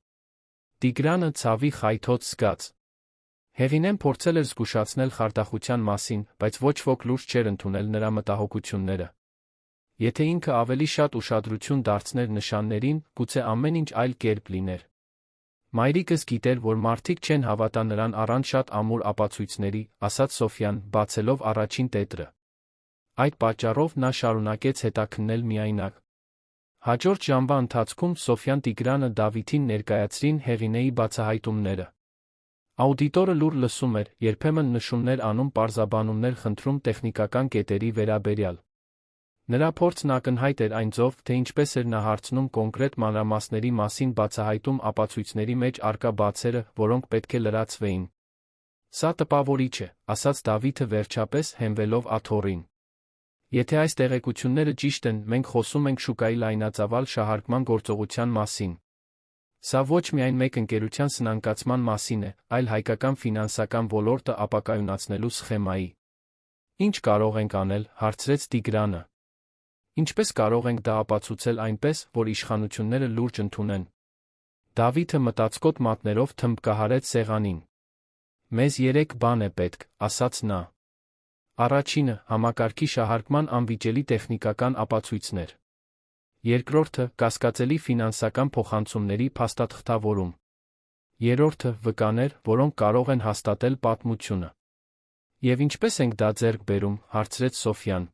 Տիգրանը ցավի խայթոց զգաց։ Հեղինեն փորձել էր զգուշացնել խարդախության մասին, բայց ոչ ոք լուրջ չէր ընդունել նրա մտահոգությունները։ Եթե ինքը ավելի շատ ուշադրություն դարձներ նշաններին, գուցե ամեն ինչ այլ կերպ լիներ։ Մայրիկս գիտեր, որ մարդիկ չեն հավատա նրան առանց շատ ամուր ապացույցների, ասաց Սոֆյան, բացելով առաջին տետրը։ Այդ պատճառով նա շարունակեց հետաքննել միայնակ։ Հաջորդ ժամվա ընթացքում Սոֆյան Տիգրանը Դավիթին ներկայացրին Հեղինեի բացահայտումները։ Աուդիտորը լուր լսում էր, երբեմն նշումներ անում, պարզաբանումներ խնդրում տեխնիկական կետերի վերաբերյալ։ Նրա փորձն ակնհայտ էր այն ձով, թե ինչպես էր նա հարցնում կոնկրետ մանրամասների մասին, բացահայտում ապացույցների մեջ առկա բացերը, որոնք պետք է լրացվեին։ Սա տպավորիչ է, ասաց Դավիթը վերջապես, հենվելով աթոռին։ Եթե այս տեղեկությունները ճիշտ են, մենք խոսում ենք շուկայի լայնածավալ շահարկման գործողության մասին։ Սա ոչ միայն մեկ ընկերության սնանկացման մասին է, այլ հայկական ֆինանսական ոլորտը ապակայունացնելու սխեմայի։ Ինչ կարող ենք անել, հարցրեց Տիգրանը։ Ինչպես կարող ենք դա ապացուցել այնպես, որ իշխանությունները լուրջ ընդունեն։ Դավիթը մտածկոտ մատներով թմբկահարեց սեղանին։ Մեզ 3 բան է պետք, ասաց նա։ Առաջինը, համակարգի շահարկման անվիճելի տեխնիկական ապացույցներ։ Երկրորդը, կասկածելի ֆինանսական փոխանցումների փաստաթղթավորում։ Երրորդը, վկաներ, որոնք կարող են հաստատել պատմությունը։ Եվ ինչպես ենք դա ձեռք բերում, հարցրեց Սոֆյան։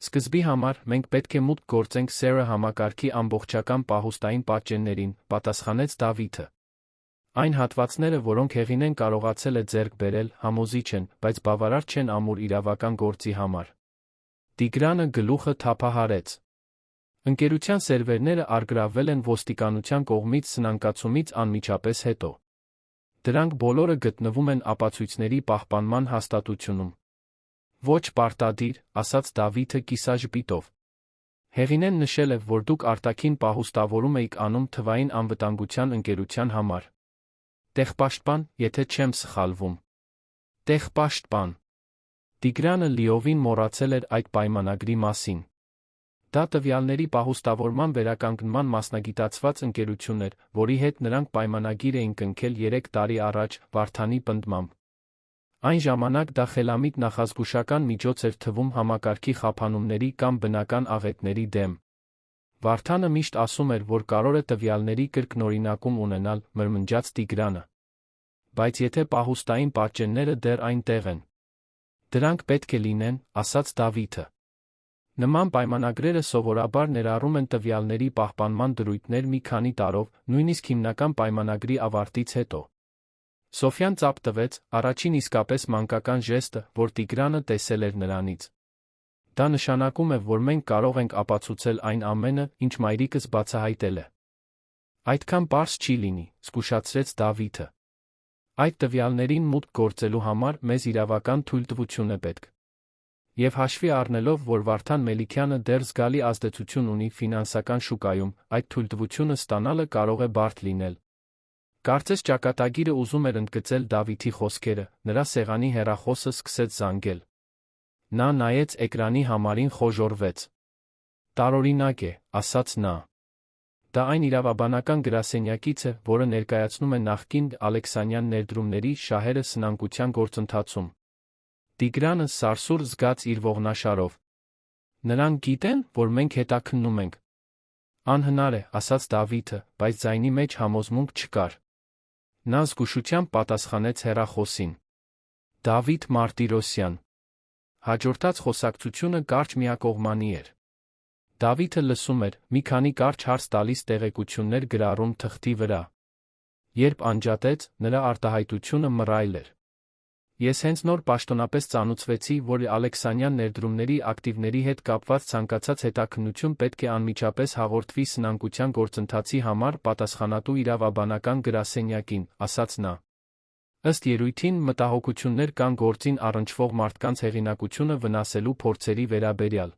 Սկզբի համար մենք պետք է մուտք գործենք Սերը համակարգի ամբողջական պահուստային պատճեններին, պատասխանեց Դավիթը։ Այն հատվածները, որոնք Հեղինեն կարողացել է ձեռք բերել, համոզիչ են, բայց բավարար չեն ամուր իրավական գործի համար։ Տիգրանը գլուխը թափահարեց։ Ընկերության սերվերները առգրավվել են ոստիկանության կողմից սնանկացումից անմիջապես հետո։ Դրանք բոլորը գտնվում են ապացույցների պահպանման հաստատությունում։ Ոչ պարտադիր, ասաց Դավիթը կիսաժպիտով։ Հեղինեն նշել է, որ դուք արտաքին պահուստավորում էիք անում թվային անվտանգության ընկերության համար։ Տեղպաշտպան, եթե չեմ սխալվում։ Տեղպաշտպան։ Տիգրանը լիովին մոռացել էր այդ պայմանագրի մասին։ Դա տվյալների պահուստավորման վերականգնման մասնագիտացված ընկերություն էր, որի հետ նրանք պայմանագիր էին կնքել 3 տարի առաջ, Վարդանի պնդմամբ։ Այն ժամանակ դա խելամիտ նախազգուշական միջոց էր թվում համակարգի խափանումների կամ բնական աղետների դեմ։ Վարդանը միշտ ասում էր, որ կարող է տվյալների կրկնօրինակում ունենալ, մրմնջաց Տիգրանը։ Բայց եթե պահուստային պատճենները դեռ այնտեղ են։ Դրանք պետք է լինեն, ասաց Դավիթը։ Նման պայմանագրերը սովորաբար ներառում են տվյալների պահպանման դրույթներ մի քանի տարով, նույնիսկ հիմնական պայմանագրի ավարտից հետո։ Սոֆյան ծափ տվեց, առաջին իսկապես մանկական ժեստը, որ Տիգրանը տեսել էր նրանից։ Դա նշանակում է, որ մենք կարող ենք ապացուցել այն ամենը, ինչ մայրիկս բացահայտել է։ Այդքան պարզ չի լինի, զգուշացրեց Դավիթը։ Այդ տվյալներին մուտք գործելու համար մեզ իրավական թույլտվություն է պետք։ Եվ հաշվի առնելով, որ Վարդան Մելիքյանը դեռ զգալի ազդեցություն ունի ֆինանսական շուկայում, այդ թույլտվությունը ստանալը կարող է բարդ լինել։ Կարծես ճակատագիրը ուզում էր ընդգծել Դավիթի խոսքերը, նրա սեղանի հեռախոսը սկսեց զանգել։ Նա նայեց էկրանի համարին, խոժոռվեց։ Տարօրինակ է, ասաց նա։ Դա այն իրավաբանական գրասենյակից է, որը ներկայացնում է նախկին Ալեքսանյան ներդրումների շահերը սնանկության գործընթացում։ Տիգրանը սարսուռ զգաց իր ողնաշարով։ Նրանք գիտեն, որ մենք հետաքննում ենք։ Անհնար է, ասաց Դավիթը, բայց ձայնի մեջ համոզմունք չկար։ Նա զգուշությամբ պատասխանեց հեռախոսին։ Դավիթ Մարտիրոսյան։ Հաջորդած խոսակցությունը կարճ միակողմանի էր։ Դավիթը լսում էր, մի քանի կարճ հարց տալիս տեղեկություններ գրառում թղթի վրա։ Երբ անջատեց, նրա արտահայտությունը մռայլ էր։ Ես հենց նոր պաշտոնապես ծանուցվեցի, որ Ալեքսանյան ներդրումների ակտիվների հետ կապված ցանկացած հետաքննություն պետք է անմիջապես հաղորդվի սնանկության գործընթացի համար պատասխանատու իրավաբանական գրասենյակին, ասաց նա։ Ըստ երույթին մտահոգություններ կան գործին առնչվող մարդկանց հեղինակությունը վնասելու փորձերի վերաբերյալ։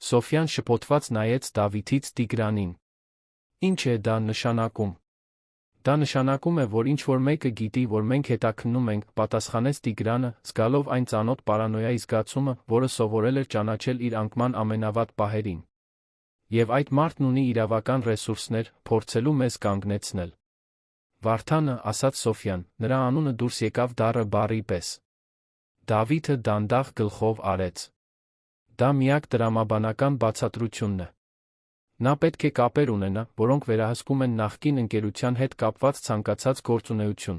Սոֆյան շփոթված նայեց Դավիթից Տիգրանին։ Ինչ է դա նշանակում։ Դա նշանակում է, որ ինչ-որ մեկը գիտի, որ մենք հետաքննում ենք, պատասխանեց Տիգրանը, զգալով այն ծանոթ պարանոյայի զգացումը, որը սովորել էր ճանաչել իր անկման ամենավատ պահերին։ Եվ այդ մարդն ունի իրավական ռեսուրսներ, փորձելու մեզ կանգնեցնել։ Վարդանը, ասաց Սոֆյան, նրա անունը դուրս եկավ դառը բառի պես։ Դավիթը դանդաղ գլխով արեց։ Դա միակ տրամաբանական բացատրությունն է։ Նա պետք է կապեր ունենա, որոնք վերահսկում են նախկին ընկերության հետ կապված ցանկացած գործունեություն։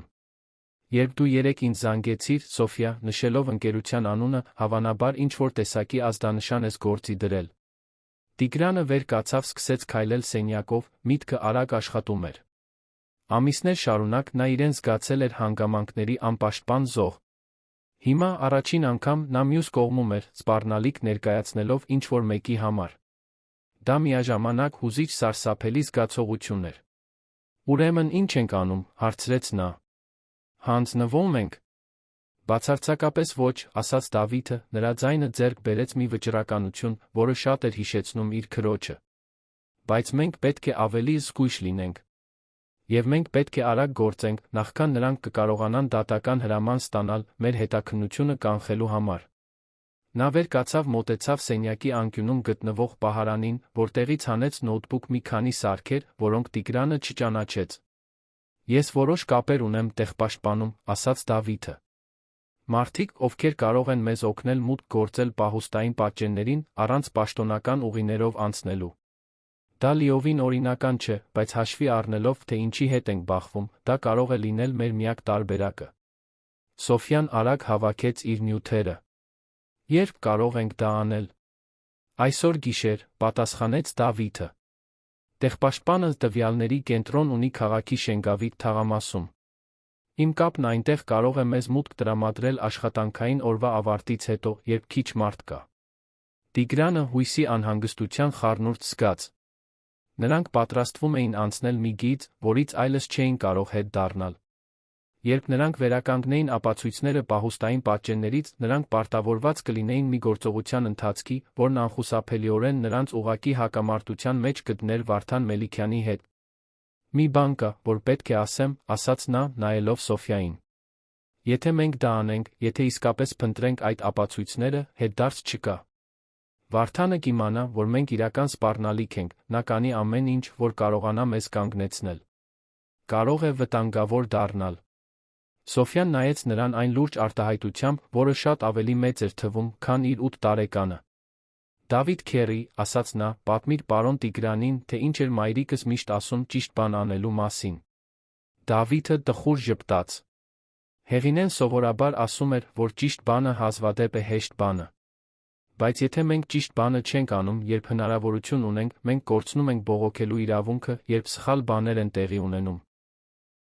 Երբ դու երեկ ինձ զանգեցիր, Սոֆյա, նշելով ընկերության անունը, հավանաբար ինչ-որ տեսակի ազդանշան ես գործի դրել։ Տիգրանը վեր կացավ, սկսեց քայլել սենյակով, միտքը արագ աշխատում էր։ Ամիսներ շարունակ նա իրեն զգացել էր հանգամանքների անպաշտպան զոհ։ Հիմա առաջին անգամ նա մյուս կողմում էր, սպառնալիք ներկայացնելով ինչ-որ մեկի համար։ Դա միաժամանակ հուզիչ սարսափելի զգացողություն էր։ Ուրեմն ինչ ենք անում, հարցրեց նա։ Հանձնվում ենք։ Բացարձակապես ոչ, ասաց Դավիթը, նրա ձայնը ձեռք բերեց մի վճռականություն, որը շատ էր հիշեցնում իր քրոջը։ Բայց մենք պետք է ավելի զգույշ լինենք։ Եվ մենք պետք է արագ գործենք, նախքան նրանք կկարողանան դատական հրաման ստանալ մեր հետաքննությունը կանխելու համար։ Նա վեր կացավ, մոտեցավ սենյակի անկյունում գտնվող պահարանին, որտեղից հանեց նոթբուք մի քանի սարքեր, որոնք Տիգրանը չճանաչեց։ Ես որոշ կապեր ունեմ տեղպաշտպանում, ասաց Դավիթը։ Մարդիկ, ովքեր կարող են մեզ օգնել մուտք գործել պահուստային պատճեններին, առանց պաշտոնական ուղիներով անցնելու։ Դա լիովին օրինական չէ, բայց հաշվի առնելով, թե ինչի հետ ենք բախվում, դա կարող է լինել մեր միակ տարբերակը։ Սոֆյան արագ հավաքեց իր նյութերը։ Երբ կարող ենք դա անել։ Այսօր գիշեր, պատասխանեց Դավիթը։ Տեղպաշտպանը տվյալների կենտրոն ունի քաղաքի Շենգավիթ թաղամասում։ Իմ կապն այնտեղ կարող է մեզ մուտք տրամադրել աշխատանքային օրվա ավարտից հետո, երբ քիչ մարդ կա։ Տիգրանը հույսի անհանգստության խառնուրդ զգաց։ Նրանք պատրաստվում էին անցնել մի գիծ, որից այլս չէին կարող հետ դառնալ։ Երբ նրանք վերականգնեին ապացույցները պահուստային պատճեններից, նրանք պարտավորված կլինեին մի գործողության ընթացքի, որն անխուսափելիորեն նրանց ուղղակի հակամարտության մեջ կդներ Վարդան Մելիքյանի հետ։ Մի բան կա, որ պետք է ասեմ, ասաց նա, նայելով Սոֆյային։ Եթե մենք դա անենք, եթե իսկապես փնտրենք այդ ապացույցները, հետդարձ չկա։ Վարդանը կիմանա, որ մենք իրական սպառնալիք ենք, նա կանի ամեն ինչ, որ կարողանա մեզ կանգնեցնել։ Կարող է վտանգավոր դառնալ։ Սոֆյան նայեց նրան այն լուրջ արտահայտությամբ, որը շատ ավելի մեծ էր թվում, քան իր 8 տարեկանը։ Դավիթ Քերի, ասաց նա, պատմիր պարոն Տիգրանին, թե ինչ էր մայրիկս միշտ ասում ճիշտ բան անելու մասին։ Դավիթը տխուր ժպտաց։ Հեղինեն սովորաբար ասում էր, որ ճիշտ բանը հազվադեպ է հեշտ բանը։ Բայց եթե մենք ճիշտ բանը չենք անում, երբ հնարավորություն ունենք, մենք կորցնում ենք բողոքելու իրավունքը, երբ սխալ բաներ են տեղի ունենում։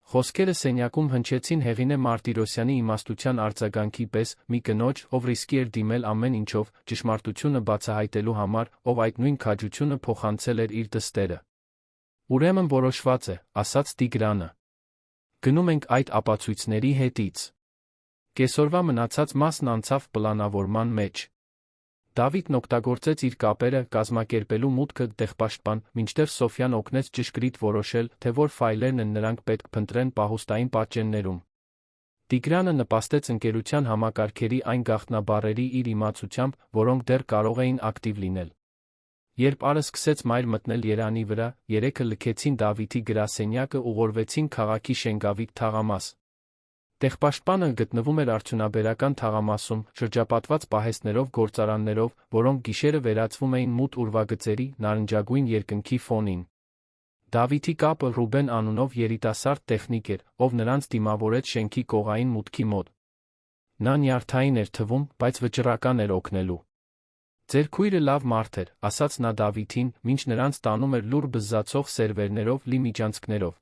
Խոսքերը սենյակում հնչեցին Հեղինե Մարտիրոսյանի իմաստության արձագանքի պես, մի կնոջ, ով ռիսկի էր դիմել ամեն ինչով, ճշմարտությունը բացահայտելու համար, ով այդ նույն քաջությունը փոխանցել էր իր դստերը։ Ուրեմն որոշված է, ասաց Տիգրանը։ Գնում ենք այդ ապացույցների հետից։ Կեսօրվա մնացած մասն անցավ պլանավորման մեջ։ Դավիթն օգտագործեց իր կապերը, կազմակերպելու մուտքը տեղպաշտպան, մինչդեռ Սոֆյան օգնեց ճշգրիտ որոշել, թե որ ֆայլերն են նրանք պետք փնտրեն պահուստային պատճեններում։ Տիգրանը նպաստեց ընկերության համակարգերի այն գաղտնաբառերի իր իմացությամբ, որոնք դեռ կարող էին ակտիվ լինել։ Երբ Արը սկսեց մայր մտնել Երանի վրա, երեքը լքեցին Դավիթի գրասենյակը, ուղղորդվեցին քաղաքի Շենգավիթ թաղամաս։ Տեղպաշտպանը գտնվում էր արդյունաբերական թաղամասում, շրջապատված պահեստներով, գործարաններով, որոնք գիշերը վերածվում էին մութ ուրվագծերի, նարնջագույն երկնքի ֆոնին։ Դավիթի կապը Ռուբեն անունով երիտասարդ տեխնիկ էր, ով նրանց դիմավորեց շենքի կողային մուտքի մոտ։ Նա նյարդային էր թվում, բայց վճռական էր օգնելու։ Ձեր քույրը լավ մարդ էր, ասաց նա Դավիթին, մինչ նրանց տանում էր լուր բզզացող սերվերներով լի միջանցքներով։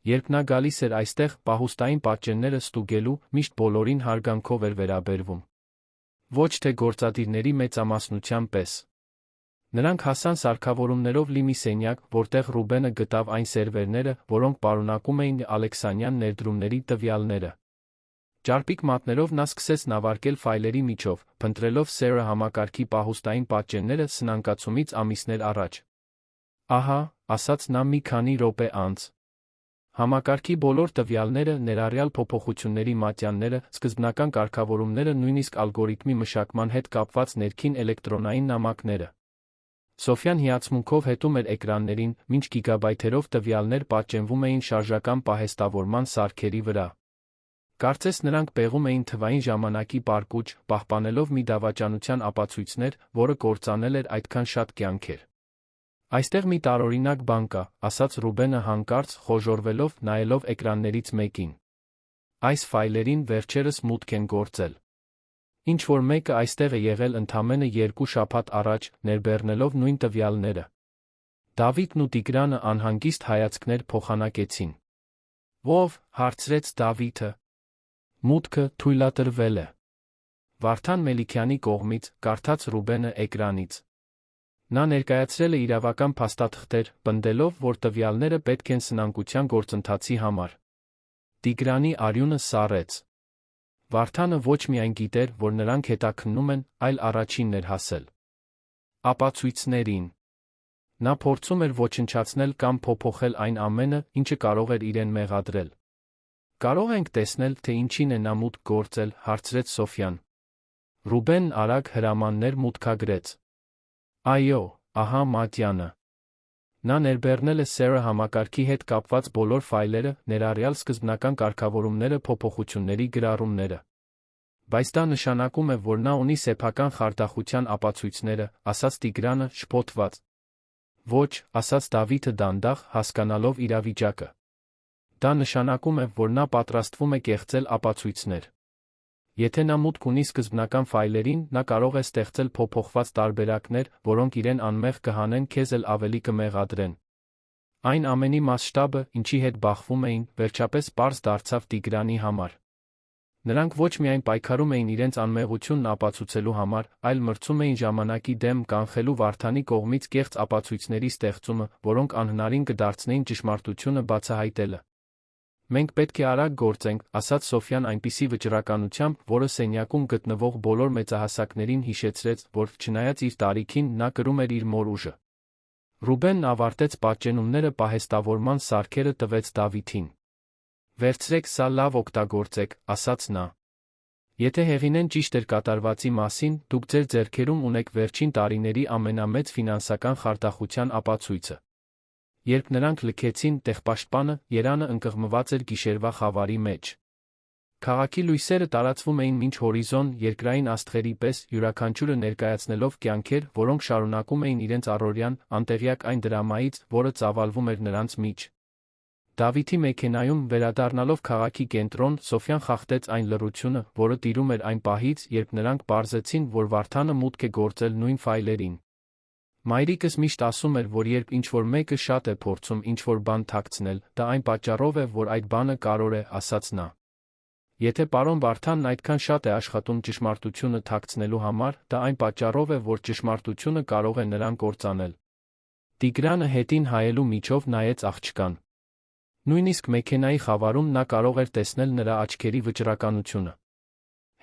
Երբ նա գալիս էր այստեղ, պահուստային պատճենները ստուգելու, միշտ բոլորին հարգանքով էր վերաբերվում։ Ոչ թե գործադիրների մեծամասնության պես։ Նրանք հասան սարքավորումներով լի մի սենյակ, որտեղ Ռուբենը գտավ այն սերվերները, որոնք պարունակում էին Ալեքսանյան ներդրումների տվյալները։ Ճարպիկ մատներով նա սկսեց նավարկել ֆայլերի միջով, փնտրելով Սերը համակարգի պահուստային պատճենները սնանկացումից ամիսներ առաջ։ Ահա, ասաց նա մի քանի րոպե անց։ Համակարգի բոլոր տվյալները, ներառյալ փոփոխությունների մատյանները, սկզբնական կարգավորումները, նույնիսկ ալգորիթմի մշակման հետ կապված ներքին էլեկտրոնային նամակները։ Սոֆյան հիացմունքով հետում էր էկրաններին, մինչ գիգաբայթերով տվյալներ պատճենվում էին շարժական պահեստավորման սարքերի վրա։ Կարծես նրանք պեղում էին թվային ժամանակի պարկուճ, պահպանելով մի դավաճանության ապացույցներ, որը կործանել էր այդքան շատ կյանքեր։ Այստեղ մի տարօրինակ բան կա, ասաց Ռուբենը հանկարծ, խոժոռվելով, նայելով էկրաններից մեկին։ Այս ֆայլերին վերջերս մուտք են գործել։ Ինչ որ մեկը այստեղ է եղել ընդամենը 2 շաբաթ առաջ, ներբեռնելով նույն տվյալները։ Դավիթն ու Տիգրանը անհանգիստ հայացքներ փոխանակեցին։ Ո՞վ, հարցրեց Դավիթը։ Մուտքը թույլատրվել է։ Վարդան Մելիքյանի կողմից, կարդաց Ռուբենը էկրանից։ Նա ներկայացրել է իրավական փաստաթղթեր, պնդելով, որ տվյալները պետք են սնանկության գործընթացի համար։ Տիգրանի արյունը սառեց։ Վարդանը ոչ միայն գիտեր, որ նրանք հետաքննում են, այլ առաջինն էր հասել։ Ապացույցներին։ Նա փորձում էր ոչնչացնել կամ փոփոխել այն ամենը, ինչը կարող էր իրեն մեղադրել։ Կարող ենք տեսնել, թե ինչին է նա մուտք գործել, հարցրեց Սոֆյան։ Ռուբենն արագ հրամաններ մուտքագրեց։ Այո, ահա մատյանը։ Նա ներբեռնել է Սերը համակարգի հետ կապված բոլոր ֆայլերը, ներառյալ սկզբնական կարգավորումները, փոփոխությունների գրառումները։ Բայց դա նշանակում է, որ նա ունի սեփական խարդախության ապացույցները, ասաց Տիգրանը, շփոթված։ Ոչ, ասաց Դավիթը դանդաղ, հասկանալով իրավիճակը։ Դա նշանակում է, որ նա պատրաստվում է կեղծել ապացույցներ։ Եթե նա մուտք ունի սկզբնական ֆայլերին, նա կարող է ստեղծել փոփոխված տարբերակներ, որոնք իրեն անմեղ կհանեն, քեզ էլ ավելի կմեղադրեն։ Այն ամենի մասշտաբը, ինչի հետ բախվում էին, վերջապես պարզ դարձավ Տիգրանի համար։ Նրանք ոչ միայն պայքարում էին իրենց անմեղությունն ապացուցելու համար, այլ մրցում էին ժամանակի դեմ կանխելու Վարդանի կողմից կեղծ ապացույցների ստեղծումը, որոնք անհնարին կդարձնեին ճշմարտությունը բացահայտելը։ Մենք պետք է արագ գործենք, ասաց Սոֆյան այնպիսի վճռականությամբ, որը սենյակում գտնվող բոլոր մեծահասակներին հիշեցրեց, որ, չնայած իր տարիքին, նա կրում էր իր մոր ուժը։ Ռուբենն ավարտեց պատճենումները, պահեստավորման սարքերը տվեց Դավիթին։ Վերցրեք, սա լավ օգտագործեք, ասաց նա։ Եթե հեղինեն ճիշտ էր կատարվածի մասին, դուք ձեր ձեռքերում ունեք վերջին տարիների ամենամեծ ֆինանսական խարդախության ապացույցը։ Երբ նրանք լքեցին, տեղպաշտպանը, Երանը ընկղմված էր գիշերվա խավարի մեջ։ Քաղաքի լույսերը տարածվում էին մինչ հորիզոն, երկրային աստղերի պես, յուրաքանչյուրը ներկայացնելով կյանքեր, որոնք շարունակում էին իրենց առօրյան, անտեղյակ այն դրամայից, որը ծավալվում էր նրանց միջ։ Դավիթի մեքենայում, վերադառնալով քաղաքի կենտրոն, Սոֆյան խախտեց այն լռությունը, որը տիրում էր այն պահից, երբ նրանք պարզեցին, որ Վարդանը մուտք է գործել նույն ֆայլերին։ Մայրիկս միշտ ասում էր, որ երբ ինչ-որ մեկը շատ է փորձում ինչ-որ բան թաքցնել, դա այն պատճառով է, որ այդ բանը կարոր է, ասաց նա։ Եթե պարոն Վարդանն այդքան շատ է աշխատում ճշմարտությունը թաքցնելու համար, դա այն պատճառով է, որ ճշմարտությունը կարող է նրան կործանել։ Տիգրանը հետին հայելու միջով նայեց աղջկան։ Նույնիսկ մեքենայի խավարում նա կարող էր տեսնել նրա աչքերի վճռականությունը։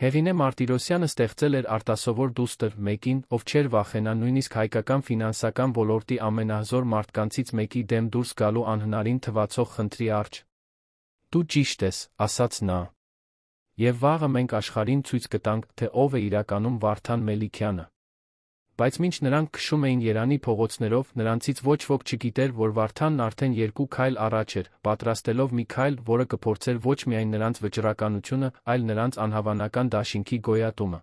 Հեղինե Մարտիրոսյանը ստեղծել էր արտասովոր դուստր, մեկին, ով չէր վախենա նույնիսկ հայկական ֆինանսական ոլորտի ամենահզոր մարդկանցից մեկի դեմ դուրս գալու անհնարին թվացող խնդրի առջ։ Դու ճիշտ ես, ասաց նա։ Եվ վաղը մենք աշխարհին ցույց կտանք, թե ով է իրականում Վարդան Մելիքյանը։ Բայց մինչ նրանք քշում էին Երանի փողոցներով, նրանցից ոչ ոք չգիտեր, որ Վարդանն արդեն 2 քայլ առաջ էր, պատրաստելով մի քայլ, որը կփորձեր ոչ միայն նրանց վճռականությունը, այլ նրանց անհավանական դաշինքի գոյատումը։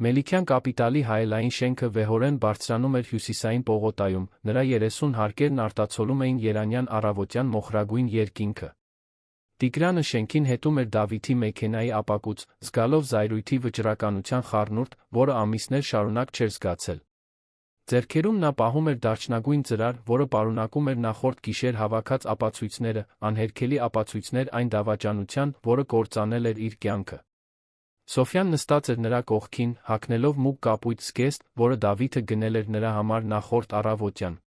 Մելիքյան կապիտալի հայելային շենքը վեհորեն բարձրանում էր հյուսիսային պողոտայում, նրա 30 հարկերն արտացոլում էին երանյան առավոտյան մոխրագույն երկինքը։ Տիգրանը շենքին հետում էր Դավիթի մեքենայի ապակուց, զգալով զայրույթի վճռականության խառնուրդ, որը ամիսներ շարունակ չէր զգացել։ Ձեռքերում նա պահում էր դարչնագույն ծրար, որը պարունակում էր նախորդ գիշեր հավաքած ապացույցները, անհերքելի ապացույցներ այն դավաճանության, որը կործանել էր իր կյանքը։ Սոֆյան նստած էր նրա կողքին, հագնելով մուգ կապույտ զգեստ, որը Դավիթը գնել էր նրա համար նախորդ առավոտյան։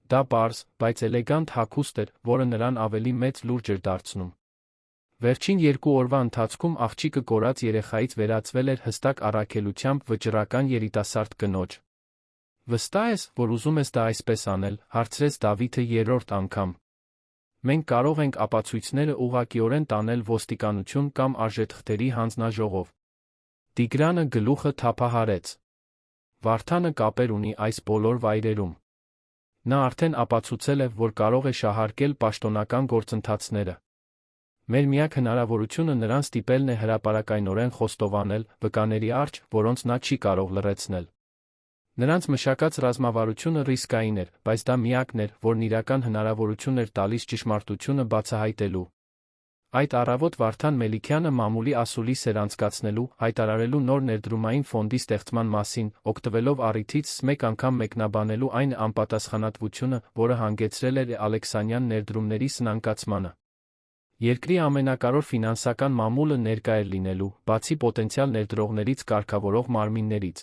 Դա պարզ, բայց էլեգանտ հագուստ էր, որը նրան ավելի մեծ լուրջ էր դարձնում։ Վերջին 2 օրվա ընթացքում աղջիկը կորած երեխայից վերածվել էր հստակ առաքելությամբ վճռական երիտասարդ կնոջ։ Վստահ ես, որ ուզում ես դա այսպես անել, հարցրեց Դավիթը 3-րդ անգամ։ Մենք կարող ենք ապացույցները ուղղակիորեն տանել ոստիկանություն կամ արժեթղթերի հանձնաժողով։ Տիգրանը գլուխը թափահարեց։ Վարդանը կապեր ունի այս բոլոր վայրերում։ Նա արդեն ապացուցել է, որ կարող է շահարկել պաշտոնական գործընթացները։ Մեր միակ հնարավորությունը նրան ստիպելն է հրապարակայնորեն խոստովանել վկաների առջ, որոնց նա չի կարող լռեցնել։ Նրանց մշակած ռազմավարությունը ռիսկային էր, բայց դա միակն էր, որն իրական հնարավորություն էր տալիս ճշմարտությունը բացահայտելու։ Այդ առավոտ Վարդան Մելիքյանը մամուլի ասուլիս էր անցկացնելու, հայտարարելու նոր ներդրումային ֆոնդի ստեղծման մասին, օգտվելով առիթից մեկ անգամ մեկնաբանելու այն անպատասխանատվությունը, որը հանգեցրել էր Ալեքսանյան ներդրումների սնանկացմանը։ Երկրի ամենակարևոր ֆինանսական մամուլը ներկա էր լինելու, բացի պոտենցիալ ներդրողներից կարգավորող մարմիններից։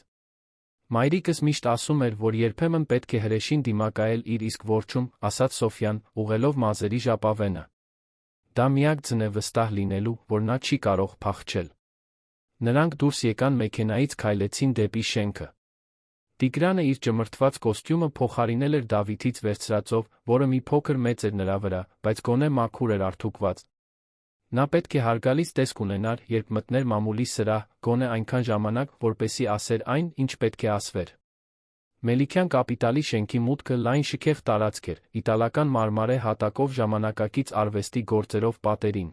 Մայրիկս միշտ ասում էր, որ երբեմն պետք է հրեշին դիմակայել իր իսկ որջում, ասաց Սոֆյան, ուղղելով մազերի ժապավենը։ Դա միակ ձն է վստահ լինելու, որ նա չի կարող փախչել։ Նրանք դուրս եկան մեքենայից, քայլեցին դեպի շենքը։ Տիգրանը իր ճմրթված կոստյումը փոխարինել էր Դավիթից վերցրածով, որը մի փոքր մեծ էր նրա վրա, բայց գոնե մաքուր էր արթուկված։ Նա պետք է հարգալից տեսք ունենար, երբ մտներ մամուլի սրահ, գոնե այնքան ժամանակ, որպեսզի ասեր այն, ինչ պետք է ասվեր։ Մելիքյան կապիտալի շենքի մուտքը լայն շքեղ տարածք էր, իտալական մարմարե հատակով ժամանակակից արվեստի գործերով պատերին։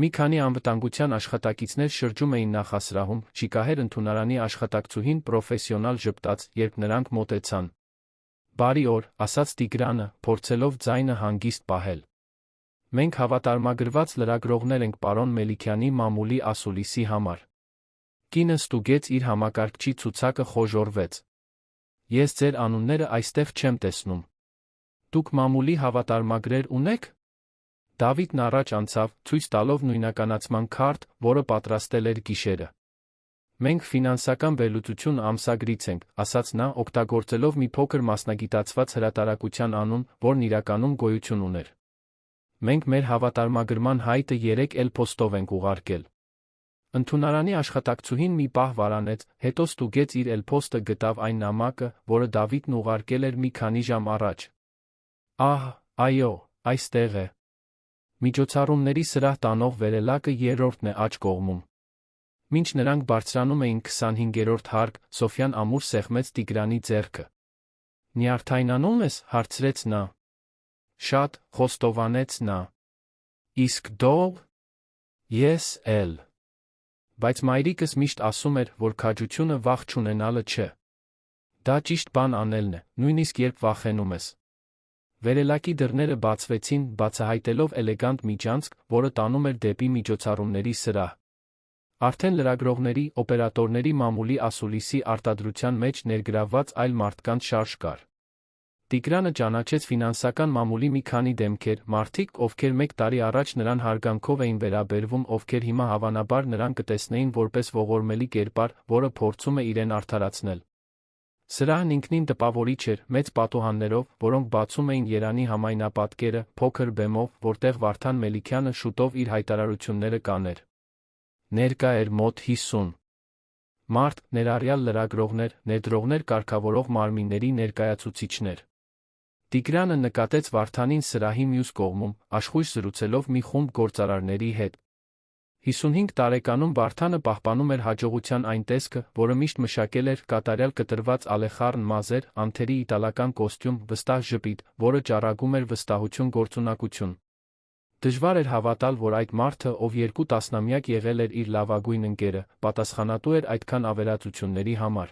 Մի քանի անվտանգության աշխատակիցներ շրջում էին նախասրահում, շիկահեր ընդունարանի աշխատակցուհին պրոֆեսիոնալ ժպտաց, երբ նրանք մոտեցան։ «Բարի օր», ասաց Տիգրանը, փորձելով ձայնը հանգիստ պահել։ «Մենք հավատարմագրված լրագրողներ ենք պարոն Մելիքյանի մամուլի ասուլիսի համար»։ Կինը ստուգեց իր համակարգչի ցուցակը, խոժոռվեց։ «Ես ձեր անունները այստեղ չեմ տեսնում։ Դուք մամուլի հավատարմագրեր ունեք»։ Դավիթն առաջ անցավ, ցույց տալով նույնականացման քարտ, որը պատրաստել էր գիշերը։ «Մենք ֆինանսական վերլուծություն ամսագրից ենք», ասաց նա, օգտագործելով մի փոքր մասնագիտացված հրատարակության անուն, որն իրականում գոյություն ուներ։ «Մենք մեր հավատարմագրման հայտը 3 էլ-փոստով ենք ուղարկել»։ Ընդունարանի աշխատակցուհին մի պահ վարանեց, հետո ստուգեց իր էլ-փոստը, գտավ այն նամակը, որը Դավիթն ուղարկել էր մի քանի ժամ առաջ։ Ահ, այո, այստեղ է։ Միջոցառումների սրահ տանող վերելակը 3-րդն է աջ կողմում։ Մինչ նրանք բարձրանում էին 25-րդ հարկ, Սոֆյան ամուր սեղմեց Տիգրանի ձեռքը։ «Նյարդայնանում ես», հարցրեց նա։ «Շատ», խոստովանեց նա։ «Իսկ դո՞ղ»։ «Ես էլ»։ Բայց մայրիկս միշտ ասում էր, որ քաջությունը վախ չունենալը չէ։ Դա ճիշտ բան անելն է, նույնիսկ երբ վախենում ես։ Վերելակի դռները բացվեցին, բացահայտելով էլեգանտ միջանցք, որը տանում էր դեպի միջոցառումների սրահ։ Արդեն լրագրողների, օպերատորների մամուլի ասուլիսի արտադրության մեջ ներգրավված այլ մարդկանց շարժ կար։ Տիգրանը ճանաչեց ֆինանսական մամուլի մի քանի դեմքեր, մարդիկ, ովքեր 1 տարի առաջ նրան հարգանքով էին վերաբերվում, ովքեր հիմա հավանաբար նրան կտեսնեին որպես ողորմելի կերպար, որը փորձում է իրեն արդարացնել։ Սրահն ինքնին տպավորիչ էր, մեծ պատուհաններով, որոնք բացում էին Երանի համայնապատկերը, փոքր բեմով, որտեղ Վարդան Մելիքյանը շուտով իր հայտարարությունները կաներ։ Ներկա էր մոտ 50 մարդ, ներառյալ լրագրողներ, ներդրողներ, կարգավորող մարմինների ներկայացուցիչներ։ Տիգրանը նկատեց Վարդանին սրահի մյուս կողմում, աշխույժ զրուցելով մի խումբ գործարարների հետ։ 55 տարեկանում Վարդանը պահպանում էր հաջողության այն տեսքը, որը միշտ մշակել էր, կատարյալ կտրված ալեխառն մազեր, անթերի իտալական կոստյում, վստահ ժպիտ, որը ճառագում էր վստահություն, գործունակություն։ Դժվար էր հավատալ, որ այդ մարդը, ով 2 տասնամյակ եղել էր իր լավագույն ընկերը, պատասխանատու էր այդքան ավերածությունների համար։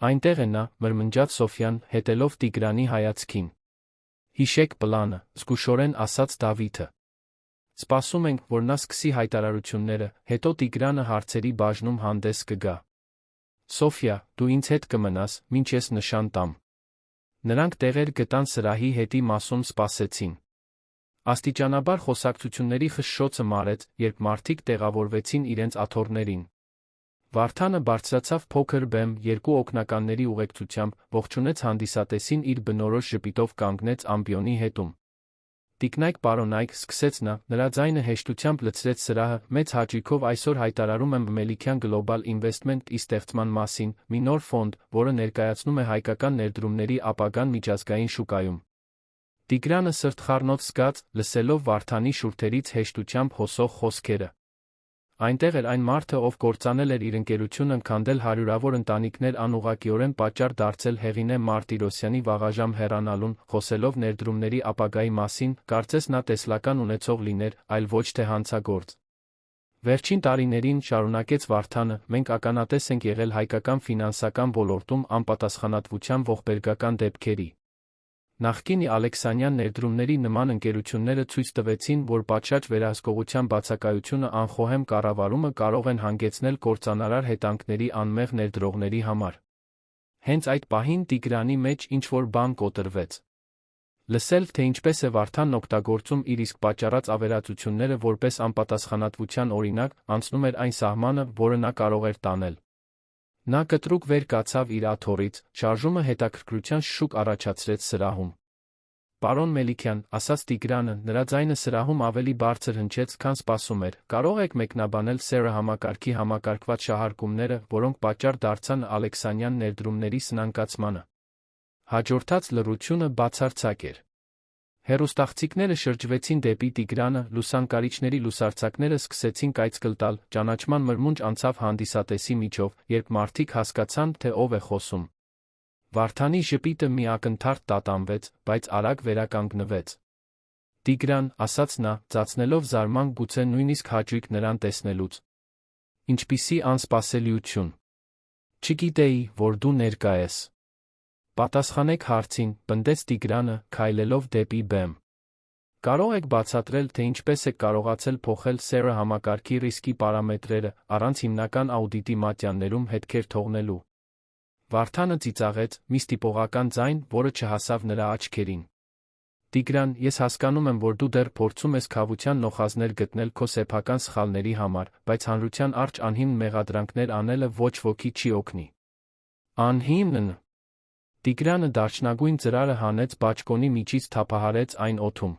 Այնտեղ է նա, մրմնջաց Սոֆյան, հետելով Տիգրանի հայացքին։ «Հիշեք պլանը», զգուշորեն ասաց Դավիթը։ «Սպասում ենք, որ նա սկսի հայտարարությունները, հետո Տիգրանը հարցերի բաժնում հանդես կգա։ Սոֆյա, դու ինձ հետ կմնաս, մինչ ես նշան տամ»։ Նրանք տեղեր գտան սրահի հետի մասում, սպասեցին։ Աստիճանաբար խոսակցությունների խշշոցը մարեց, երբ մարդիկ տեղավորվեցին իրենց աթոռներին։ Վարդանը բարձրացավ փոքր բեմ, 2 օգնականների ուղեկցությամբ, ողջունեց հանդիսատեսին, իր բնորոշ ժպիտով կանգնեց ամբիոնի հետում։ «Տիկնայք, պարոնայք», սկսեց նա, նրա ձայնը հեշտությամբ լցրեց սրահը, «մեծ հաճույքով այսօր հայտարարում եմ Մելիքյան Գլոբալ Ինվեստմենթ-ի ստեղծման մասին, մի նոր ֆոնդ, որը ներկայացնում է հայկական ներդրումների ապագան միջազգային շուկայում»։ Տիգրանը սրտխառնոց զգաց, լսելով Վարդանի շուրթերից հեշտությամբ հոսող խոսքերը։ Այնտեղ էր այն մարդը, ով կործանել էր իր ընկերությունն քանդել հարյուրավոր ընտանիքներ անուղղակիորեն պատճառ դարձել Հեղինե Մարտիրոսյանի վաղաժամ հեռանալուն, խոսելով ներդրումների ապագայի մասին, կարծես նա տեսլական ունեցող լիներ, այլ ոչ թե հանցագործ։ Վերջին տարիներին, շարունակեց Վարդանը, մենք ականատես ենք եղել հայկական ֆինանսական ոլորտում անպատասխանատվության ողբերգական դեպքերի։ Նախկինի Ալեքսանյան ներդրումների նման ընկերությունները ցույց տվեցին, որ պատշաճ վերահսկողության բացակայությունը անխոհեմ կառավարումը կարող են հանգեցնել կործանարար հետանքների անմեղ ներդրողների համար։ Հենց այդ պահին Տիգրանի մեջ ինչ-որ բան կոտրվեց։ Լսել, թե ինչպես է Վարդանն օգտագործում իր իսկ պատճառած ավերածությունները որպես անպատասխանատվության օրինակ, անցնում էր այն սահմանը, որը նա կարող էր տանել։ Նա կտրուկ վեր կացավ իր աթոռից, շարժումը հետաքրքրության շշուկ առաջացրեց սրահում։ Պարոն Մելիքյան, ասաց Տիգրանը, նրա ձայնը սրահում ավելի բարձր հնչեց, քան սպասում էր, կարող եք մեկնաբանել Սերը համակարգի համակարգված շահարկումները, որոնք պատճառ դարձան Ալեքսանյան ներդրումների սնանկացմանը։ Հաջորդած լռությունը բացարձակ էր։ Հեռուստաղցիկները շրջվեցին դեպի Տիգրանը, լուսանկարիչների լուսարձակները սկսեցին կայծկլ տալ, ճանաչման մրմունջ անցավ հանդիսատեսի միջով, երբ մարդիկ հասկացան, թե ով է խոսում։ Վարդանի ժպիտը մի ակնթարթ տատանվեց, բայց արագ վերականգնվեց։ Տիգրան, ասաց նա, ծածնելով զարմանք գուցե նույնիսկ հաճույք նրան տեսնելուց։ Ինչպիսի անսպասելիություն։ Չգիտեի, որ դու ներկա ես։ Պատասխանեք հարցին, պնդեց Տիգրանը, քայլելով դեպի բեմ։ Կարող եք բացատրել, թե ինչպես եք կարողացել փոխել Սերը համակարգի ռիսկի պարամետրերը, առանց հիմնական աուդիտի մատյաններում հետքեր թողնելու։ Վարդանը ծիծաղեց, մի ստիպողական ձայն, որը չհասավ նրա աչքերին։ Տիգրան, ես հասկանում եմ, որ դու դեռ փորձում ես քավության նոխազներ գտնել քո սեփական սխալների համար, բայց հանրության առջ անհիմն մեղադրանքներ անելը ոչ ոքի չի օգնի։ Անհիմն։ Տիգրանը դարչնագույն ծրարը հանեց բաճկոնի միջից թափահարեց այն օդում։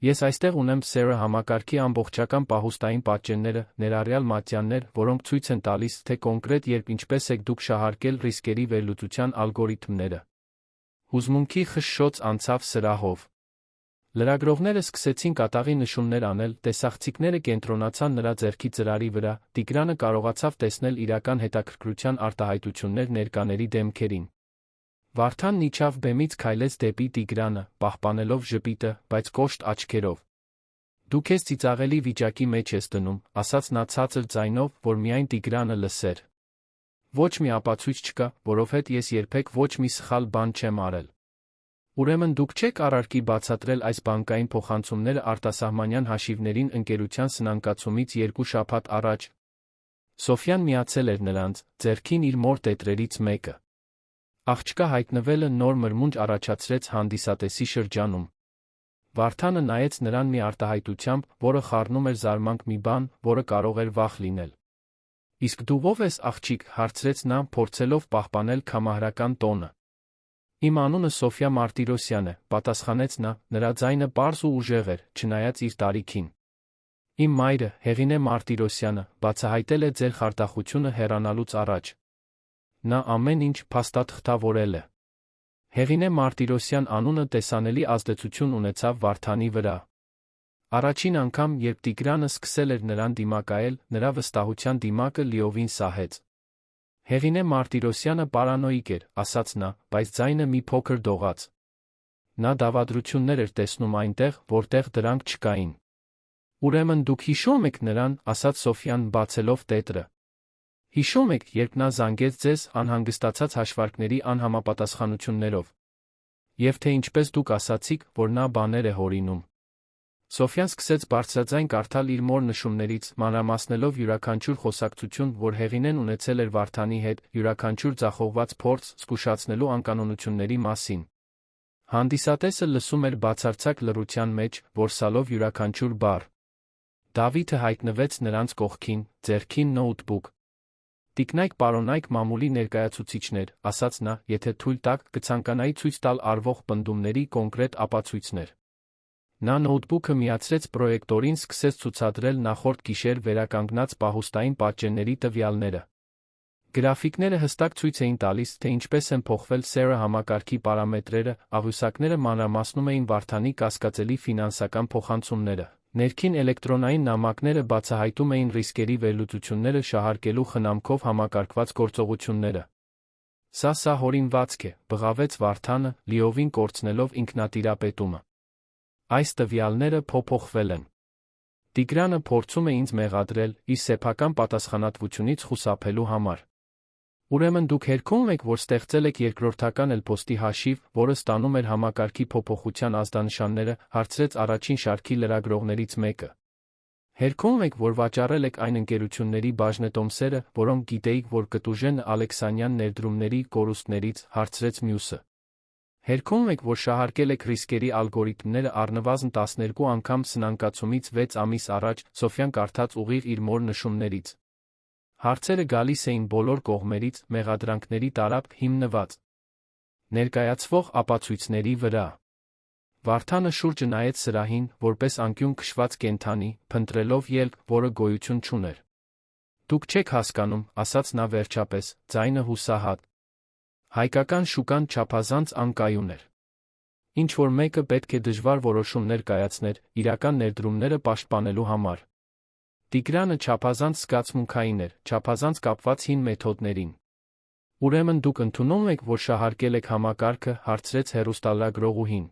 Ես այստեղ ունեմ Սերը համակարգի ամբողջական պահուստային պատճենները, ներառյալ մատյաններ, որոնք ցույց են տալիս, թե կոնկրետ երբ ինչպես եք դուք շահարկել ռիսկերի վերլուծության ալգորիթմները։ Հուզմունքի խշշոց անցավ սրահով։ Լրագրողները սկսեցին կատաղի նշումներ անել, տեսախցիկները կենտրոնացան նրա ձեռքի ծրարի վրա, Տիգրանը կարողացավ տեսնել իրական հետաքրքրության արտահայտություններ ներկաների դեմքերին։ Վարդանն իջավ բեմից քայլեց դեպի Տիգրանը, պահպանելով ժպիտը, բայց կոշտ աչքերով։ Դու քեզ ծիծաղելի վիճակի մեջ ես դնում, ասաց նա ցածր ձայնով, որ միայն Տիգրանը լսեր։ Ոչ մի ապացույց չկա, որովհետև ես երբեք ոչ մի սխալ բան չեմ արել։ Ուրեմն դուք չեք առարկի բացատրել այս բանկային փոխանցումները արտասահմանյան հաշիվներին ընկերության սնանկացումից 2 շաբաթ առաջ։ Սոֆյան միացել էր նրանց, ձեռքին իր մոր տետրերից մեկը։ Աղջկա հայտնվելը նոր մրմունջ առաջացրեց հանդիսատեսի շրջանում։ Վարդանը նայեց նրան մի արտահայտությամբ, որը խառնում էր զարմանք մի բան, որը կարող էր վախ լինել։ Իսկ դու ով ես, աղջիկ, հարցրեց նա, փորձելով պահպանել կամահարական տոնը։ Իմ անունը Սոֆյա Մարտիրոսյան է, պատասխանեց նա, նրա ձայնը պարզ ու ուժեղ էր, չնայած իր տարիքին։ Իմ մայրը, Հեղինե Մարտիրոսյանը, բացահայտել է ձեր խարդախությունը հեռանալուց առաջ։ Նա ամեն ինչ փաստաթղթավորել է։ Հեղինե Մարտիրոսյան անունը տեսանելի ազդեցություն ունեցավ Վարդանի վրա։ Առաջին անգամ, երբ Տիգրանը սկսել էր նրան դիմակայել, նրա վստահության դիմակը լիովին սահեց։ Հեղինե Մարտիրոսյանը պարանոիկ էր, ասաց նա, բայց ձայնը մի փոքր դողաց։ Նա դավադրություններ էր տեսնում այնտեղ, որտեղ դրանք չկային։ Ուրեմն դուք հիշում եք նրան, ասաց Սոֆյան բացելով տետրը։ Հիշում եք, երբ նա զանգեց ձեզ անհանգստացած հաշվարկների անհամապատասխանություններով։ Եվ թե ինչպես դուք ասացիք, որ նա բաներ է հորինում։ Սոֆյան սկսեց բարձրաձայն կարդալ իր մոր նշումներից, մանրամասնելով յուրաքանչյուր խոսակցություն, որ Հեղինեն ունեցել էր Վարդանի հետ, յուրաքանչյուր ձախողված փորձ զգուշացնելու անկանոնությունների մասին։ Հանդիսատեսը լսում էր բացարձակ լռության մեջ, որսալով յուրաքանչյուր բառ։ Դավիթը հայտնվեց նրանց կողքին, ձեռքին նոութբուք։ Տիկնայք պարոնայք մամուլի ներկայացուցիչներ, ասաց նա, եթե թույլ տաք, կցանկանայի ցույց տալ արվող պնդումների կոնկրետ ապացույցներ։ Նա նոութբուքը միացրեց պրոյեկտորին, սկսեց ցուցադրել նախորդ գիշեր վերականգնած պահուստային պատճենների տվյալները։ Գրաֆիկները հստակ ցույց էին տալիս, թե ինչպես են փոխվել SERA համակարգի պարամետրերը, աղյուսակները մանրամասնում էին Վարդանի կասկածելի ֆինանսական փոխանցումները, ներքին էլեկտրոնային նամակները բացահայտում էին ռիսկերի վերլուծությունները շահարկելու խնամքով համակարգված գործողությունները։ Սա հորինվածք է, բղավեց Վարդանը, լիովին կորցնելով ինքնատիրապետումը։ Այս տվյալները փոփոխվել են։ Տիգրանը փորձում է ինձ մեղադրել, իր սեփական պատասխանատվությունից խուսափելու համար։ Ուրեմն դուք հերքում եք, որ ստեղծել եք երկրորդական էլփոստի հաշիվ, որը ստանում էր համակարգի փոփոխության ազդանշանները, հարցրեց առաջին շարքի լրագրողներից մեկը։ Հերքում եք, որ վաճառել եք այն ընկերությունների բաժնետոմսերը, որոնք գիտեիք, որ կտուժեն Ալեքսանյան ներդրումների կորուստներից, հարցրեց մյուսը։ Հերքում եք, որ շահարկել եք ռիսկերի ալգորիթմները առնվազն 12 անգամ սնանկացումից 6 ամիս առաջ, Սոֆյան կարդաց ուղիղ իր մոր նշումներից։ Հարցերը գալիս էին բոլոր կողմերից, մեղադրանքների տարափ հիմնված ներկայացվող ապացույցների վրա։ Վարդանը շուրջը նայեց սրահին, որպես անկյուն քշված կենդանի, փնտրելով ելք, որը գոյություն չուներ։ Դուք չեք հասկանում, ասաց նա վերջապես, ձայնը հուսահատ։ Հայկական շուկան չափազանց անկայուն էր։ Ինչ-որ մեկը պետք է դժվար որոշումներ կայացներ, իրական ներդրումները պաշտպանելու համար։ Տիգրանը չափազանց զգացմունքային էր, չափազանց կապված հին մեթոդներին։ Ուրեմն դուք ընդունում եք, որ շահարկել եք համակարգը, հարցրեց հեռուստալրագրողուհին։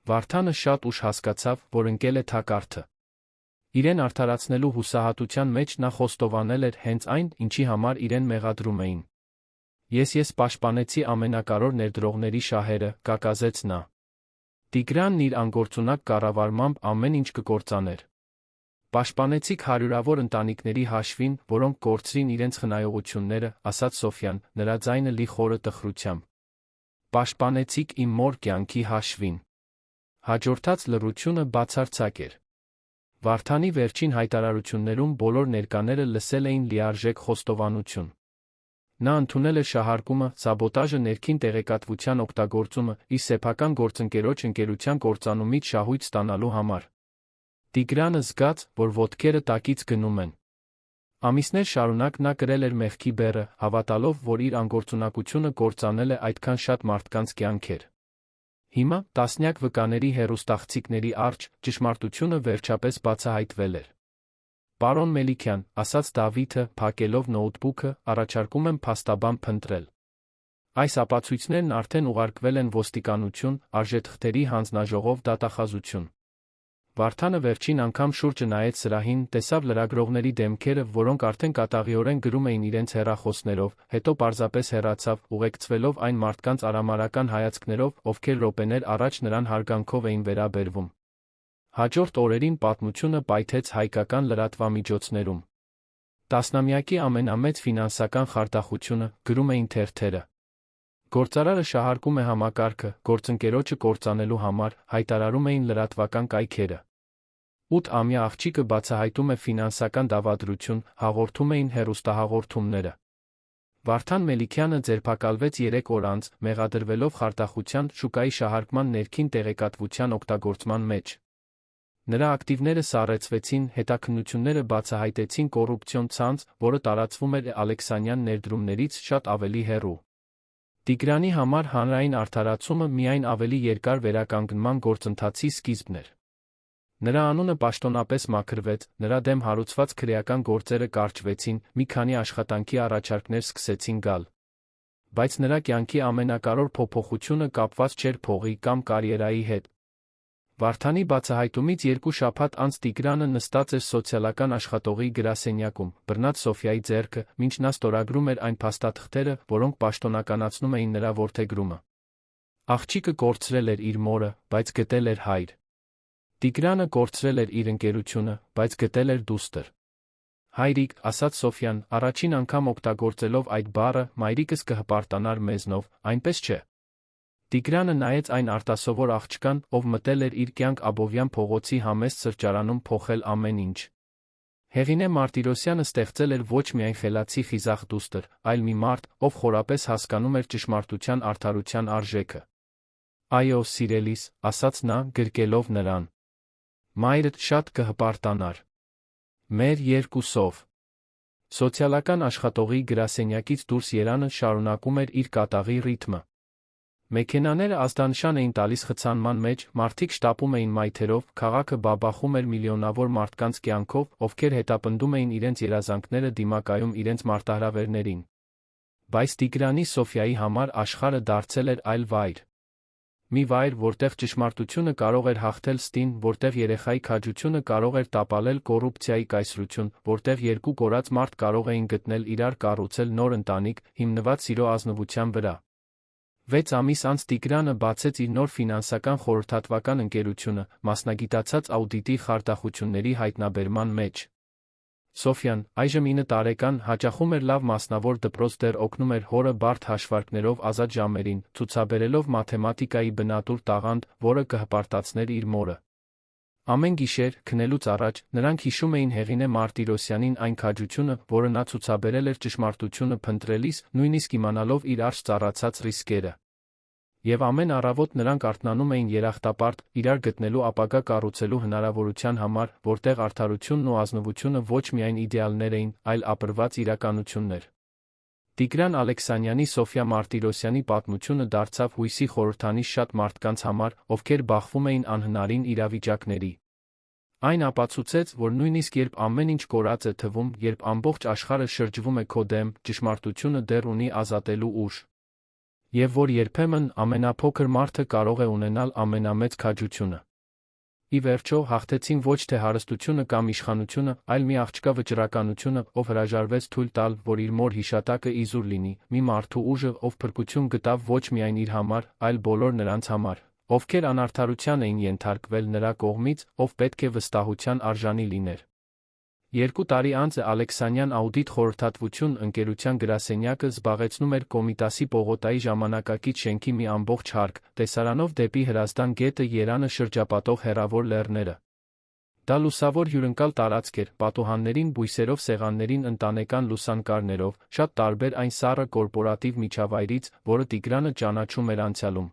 Վարդանը շատ ուշ հասկացավ, որ ընկել է թակարդը։ Իրեն արդարացնելու հուսահատության մեջ նա խոստովանել էր հենց այն, ինչի համար իրեն մեղադրում էին։ Ես պաշտպանեցի ամենակարևոր ներդրողների շահերը, կակազեց նա։ Տիգրանն իր անգործունակ կառավարմամբ ամեն ինչ կկործաներ։ Պաշտպանեցիք հարյուրավոր ընտանիքների հաշվին, որոնք կորցրին իրենց խնայողությունները, ասաց Սոֆյան, նրա ձայնը լի խորը տխրությամբ։ Պաշտպանեցիք իմ մոր կյանքի հաշվին։ Հաջորդած լռությունը բացարձակ էր։ Վարդանի վերջին հայտարարություններում բոլոր ներկաները լսել էին լիարժեք խոստովանություն։ Նա ընդունել է շահարկումը, սաբոտաժը, ներքին տեղեկատվության օգտագործումը, իր սեփական գործընկերոջ ընկերության կործանումից շահույթ ստանալու համար։ Տիգրանը զգաց, որ ոտքերը տակից գնում են։ Ամիսներ շարունակ նա կրել էր մեղքի բեռը, հավատալով, որ իր անգործունակությունը կործանել է այդքան շատ մարդկանց կյանքեր։ Հիմա, տասնյակ վկաների հեռուստացիկների առջ, ճշմարտությունը վերջապես բացահայտվել էր։ Պարոն Մելիքյան, ասաց Դավիթը, փակելով նոութբուքը, առաջարկում եմ փաստաբան փնտրել։ Այս ապացույցներն արդեն ուղարկվել են ոստիկանություն, արժեթղթերի հանձնաժողով դատախազություն։ Վարդանը վերջին անգամ շուրջը նայեց սրահին, տեսավ լրագրողների դեմքերը, որոնք արդեն կատաղիորեն գրում էին իրենց հեռախոսներով, հետո պարզապես հեռացավ, ուղեկցվելով այն մարդկանց արամարական հայացքներով, ովքեր րոպեներ առաջ նրան հարգանքով էին վերաբերվում։ Հաջորդ օրերին պատմությունը պայթեց հայկական լրատվամիջոցներում։ Տասնամյակի ամենամեծ ֆինանսական խարդախությունը, գրում էին թերթերը։ Գործարարը շահարկում է համակարգը, գործընկերոջը կործանելու համար, հայտարարում էին լրատվական կայքերը։ 8-ամյա աղջիկը բացահայտում է ֆինանսական դավադրություն, հաղորդում էին հեռուստահաղորդումները։ Վարդան Մելիքյանը ձերբակալվեց 3 օր անց, մեղադրվելով խարդախության, շուկայի շահարկման, ներքին տեղեկատվության օգտագործման մեջ։ Նրա ակտիվները սառեցվեցին, հետաքննությունները բացահայտեցին կոռուպցիոն ցանց, որը տարածվում էր Ալեքսանյան ներդրումներից շատ ավելի հեռու։ Տիգրանի համար հանրային արդարացումը միայն ավելի երկար վերականգնման գործընթացի սկիզբն էր։ Նրա անունը պաշտոնապես մաքրվեց, նրա դեմ հարուցված քրեական գործերը կարճվեցին, մի քանի աշխատանքի առաջարկներ սկսեցին գալ։ Բայց նրա կյանքի ամենակարևոր փոփոխությունը կապված չէր փողի կամ կարիերայի հետ։ Վարդանի բացահայտումից 2 շաբաթ անց Տիգրանը նստած էր սոցիալական աշխատողի գրասենյակում, բռնած Սոֆյայի ձեռքը, մինչ նա ստորագրում էր այն փաստաթղթերը, որոնք պաշտոնականացնում էին նրա որդեգրումը։ Աղջիկը կորցրել էր իր մորը, բայց գտել էր հայր։ Տիգրանը կորցրել էր իր ընկերությունը, բայց գտել էր դուստր։ Հայրիկ, ասաց Սոֆյան, առաջին անգամ օգտագործելով այդ բառը, մայրիկս կհպարտանար մեզնով, այնպես չէ։ Տիգրանը նայեց այն արտասովոր աղջկան, ով մտել էր իր կյանք Աբովյան փողոցի համեստ սրճարանում փոխել ամեն ինչ։ Հեղինե Մարտիրոսյանը ստեղծել էր ոչ միայն խելացի խիզախ դուստր, այլ մի մարդ, ով խորապես հասկանում էր ճշմարտության արդարության արժեքը։ Այո, սիրելիս, ասաց նա, գրկելով նրան։ Մայրդ շատ կհպարտանար։ Մեր երկուսով։ Սոցիալական աշխատողի գրասենյակից դուրս ելանը շարունակում էր իր կատաղի ռիթմը։ Մեքենաները ազդանշան էին տալիս խցանման մեջ, մարդիկ շտապում էին մայթերով, քաղաքը բաբախում էր միլիոնավոր մարդկանց կյանքով, ովքեր հետապնդում էին իրենց երազանքները դիմակայում իրենց մարտահրավերներին։ Բայց Տիգրանի Սոֆիայի համար աշխարհը դարձել էր այլ վայր։ Մի վայր, որտեղ ճշմարտությունը կարող էր հաղթել ստին, որտեղ երեխայի քաջությունը կարող էր տապալել կոռուպցիայի կայսրություն, որտեղ երկու կորած մարդ կարող էին գտնել իրար կառուցել նոր ընտանիք, հիմնված սիրո ազնվության վրա։ 6 ամիս անց Տիգրանը բացեց իր նոր ֆինանսական խորհրդատվական ընկերությունը, մասնագիտացած աուդիտի խարդախությունների հայտնաբերման մեջ։ Սոֆյան, այժմ 9 տարեկան, հաճախում էր լավ մասնավոր դպրոց, դեռ օգնում էր հորը բարդ հաշվարկներով ազատ ժամերին, ցուցաբերելով մաթեմատիկայի բնատուր տաղանդ, որը կհպարտացներ իր մորը։ Ամեն գիշեր, քնելուց առաջ, նրանք հիշում էին Հեղինե Մարտիրոսյանին այն քաջությունը, որը նա ցուցաբերել էր ճշմարտությունը փնտրելիս, նույնիսկ իմանալով իր արժ ծառացած ռիսկերը։ Եվ ամեն առավոտ նրանք արթնանում էին երախտապարտ, իրար գտնելու ապագա կառուցելու հնարավորության համար, որտեղ արդարությունն ու ազնվությունը ոչ միայն իդեալներ էին, այլ ապրված իրականություններ։ Տիգրան Ալեքսանյանի Սոֆյա Մարտիրոսյանի պատմությունը դարձավ հույսի խորհրդանիշ շատ մարդկանց համար, ովքեր բախվում էին անհնարին իրավիճակների։ Այն ապացուցեց, որ նույնիսկ երբ ամեն ինչ կորած է թվում, երբ ամբողջ աշխարհը շրջվում է քո դեմ, ճշմարտությունը դեռ ունի ազատելու ուժ։ Եվ որ երբեմն ամենափոքր մարդը կարող է ունենալ ամենամեծ քաջությունը։ Ի վերջո, հաղթեցին ոչ թե հարստությունը կամ իշխանությունը, այլ մի աղջկա վճռականությունը, ով հրաժարվեց թույլ տալ, որ իր մոր հիշատակը իզուր լինի, մի մարդու ուժը, ով փրկություն գտավ ոչ միայն իր համար, այլ բոլոր նրանց համար, ովքեր անարդարության էին ենթարկվել նրա կողմից, ով պետք է վստահության արժանի լիներ։ 2 տարի անց Ալեքսանյան աուդիտ խորհրդատվություն ընկերության գրասենյակը զբաղեցնում էր Կոմիտասի պողոտայի ժամանակակից շենքի մի ամբողջ հարկ, տեսարանով դեպի Հրազդան գետը Երանը շրջապատող հեռավոր լեռները։ Դա լուսավոր հյուրընկալ տարածք էր, պատուհաններին, բույսերով, սեղաններին ընտանեկան լուսանկարներով, շատ տարբեր այն սառը կորպորատիվ միջավայրից, որը Տիգրանը ճանաչում էր անցյալում։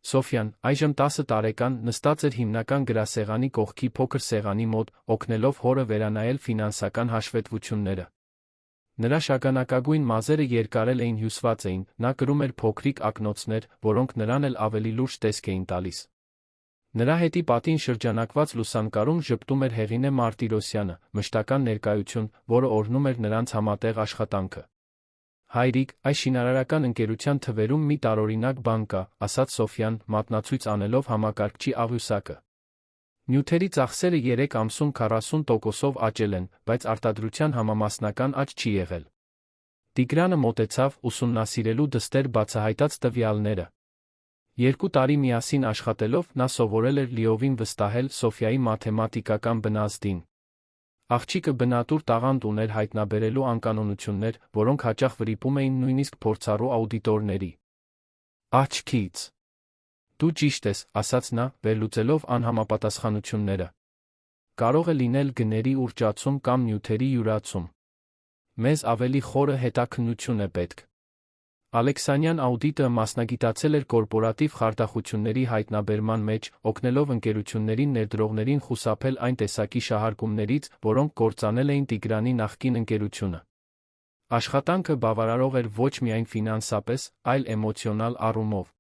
Սոֆյան, այժմ 10 տարեկան, նստած էր հիմնական գրասեղանի կողքի փոքր սեղանի մոտ, օգնելով հորը վերանայել ֆինանսական հաշվետվությունները։ Նրա շագանակագույն մազերը երկարել էին, հյուսված էին, նա կրում էր փոքրիկ ակնոցներ, որոնք նրան էլ ավելի լուրջ տեսք էին տալիս։ Նրա հետի պատին շրջանակված լուսանկարում ժպտում էր Հեղինե Մարտիրոսյանը, մշտական ներկայություն, որը օրհնում էր նրանց համատեղ աշխատանքը։ Հայրիկ, այս շինարարական ընկերության թվերում մի տարօրինակ բան կա, ասաց Սոֆյան, մատնացույց անելով համակարգչի աղյուսակը։ Նյութերի ծախսերը 3 ամսում 40%-ով աճել են, բայց արտադրության համամասնական աճ չի եղել։ Տիգրանը մոտեցավ, ուսումնասիրելու դստեր բացահայտած տվյալները։ 2 տարի միասին աշխատելով, նա սովորել էր լիովին վստահել Սոֆյայի մաթեմատիկական բնազդին։ Աղջիկը բնատուր տաղանդ ուներ հայտնաբերելու անկանոնություններ, որոնք հաճախ վրիպում էին նույնիսկ փորձառու աուդիտորների աչքից։ Դու ճիշտ ես, ասաց նա, վերլուծելով անհամապատասխանությունները։ Կարող է լինել գների ուռճացում կամ նյութերի յուրացում։ Մեզ ավելի խորը հետաքննություն է պետք։ Ալեքսանյան աուդիտը մասնագիտացել էր կորպորատիվ խարդախությունների հայտնաբերման մեջ, օգնելով ընկերություններին ներդրողներին խուսափել այն տեսակի շահարկումներից, որոնք կործանել էին Տիգրանի նախկին ընկերությունը։ Աշխատանքը բավարարող էր ոչ միայն ֆինանսապես, այլ էմոցիոնալ առումով։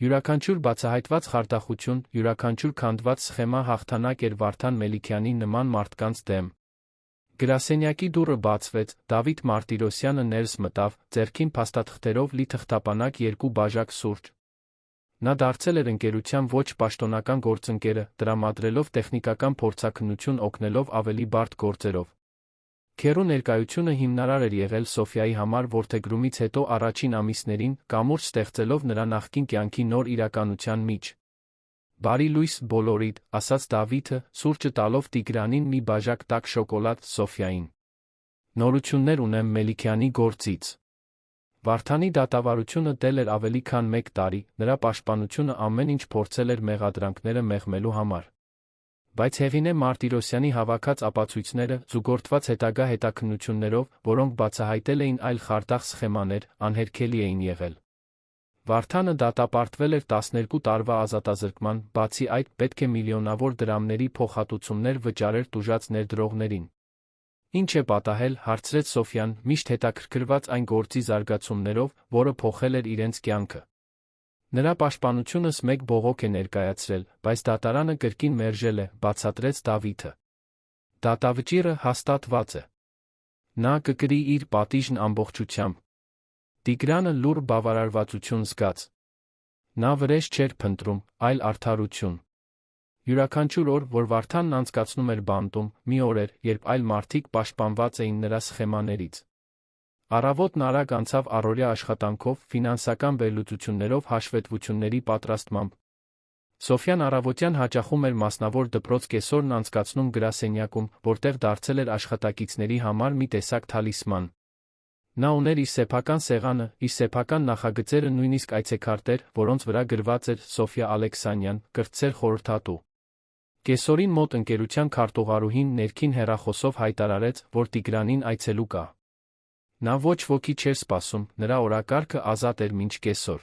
Յուրաքանչյուր բացահայտված խարդախություն, յուրաքանչյուր քանդված սխեմա հաղթանակ էր Վարդան Մելիքյանի նման մարդկանց դեմ։ Գրասենյակի դուռը բացվեց, Դավիթ Մարտիրոսյանը ներս մտավ, ձեռքին փաստաթղթերով լի թղթապանակ 2 բաժակ սուրճ։ Նա դարձել էր ընկերության ոչ պաշտոնական գործընկերը, տրամադրելով տեխնիկական փորձաքննություն, օգնելով ավելի բարդ գործերով։ Քեռու ներկայությունը հիմնարար էր եղել Սոֆյայի համար որդեգրումից հետո առաջին ամիսներին, կամուրջ ստեղծելով նրա նախկին կյանքի նոր իրականության միջ։ Բարի լույս բոլորիդ, ասաց Դավիթը, սուրճը տալով Տիգրանին մի բաժակ տաք շոկոլադ Սոֆյային։ Նորություններ ունեմ Մելիքյանի գործից։ Վարդանի դատավարությունը տել էր ավելի քան 1 տարի, նրա պաշտպանությունը ամեն ինչ փորձել էր մեղադրանքները մեղմելու համար։ Բայց Հեղինե Մարտիրոսյանի հավաքած ապացույցները, զուգորդված հետագա հետաքննություններով, որոնք բացահայտել էին այլ խարդախ սխեմաներ, անհերքելի էին եղել։ Վարդանը դատապարտվել էր 12 տարվա ազատազրկման, բացի այդ, պետք է միլիոնավոր դրամների փոխհատուցումներ վճարեր տուժած ներդրողներին։ Ինչ է պատահել, հարցրեց Սոֆյան, միշտ հետաքրքրված այն գործի զարգացումներով, որը փոխել էր իրենց կյանքը։ Նրա պաշտպանությունս մեկ բողոք է ներկայացրել, բայց դատարանը կրկին մերժել է, բացատրեց Դավիթը։ Դատավճիռը հաստատված է։ Նա կկրի իր պատիժն ամբողջությամբ։ Տիգրանը լուռ բավարարվածություն զգաց։ Նա վրեժ չէր փնտրում, այլ արդարություն։ Յուրաքանչյուր օր, որ Վարդանն անցկացնում էր բանտում, մի օր էր, երբ այլ մարդիկ պաշտպանված էին նրա սխեմաներից։ Առավոտն արագ անցավ առօրյա աշխատանքով, ֆինանսական վերլուծություններով, հաշվետվությունների պատրաստմամբ։ Սոֆյան առավոտյան հաճախում էր մասնավոր դպրոց, կեսօրն անցկացնում գրասենյակում, որտեղ դարձել էր աշխատակիցների համար մի տեսակ թալիսման։ Նա ուներ իր սեփական սեղանը, իր սեփական նախագծերը, նույնիսկ այցեքարտեր, որոնց վրա գրված էր Սոֆյա Ալեքսանյան, կրտսեր խորհրդատու։ Կեսօրին մոտ ընկերության քարտուղարուհին ներքին հեռախոսով հայտարարեց, որ Տիգրանին այցելու կա։ Նա ոչ ոքի չէր սպասում, նրա օրակարգը ազատ էր մինչ կեսօր։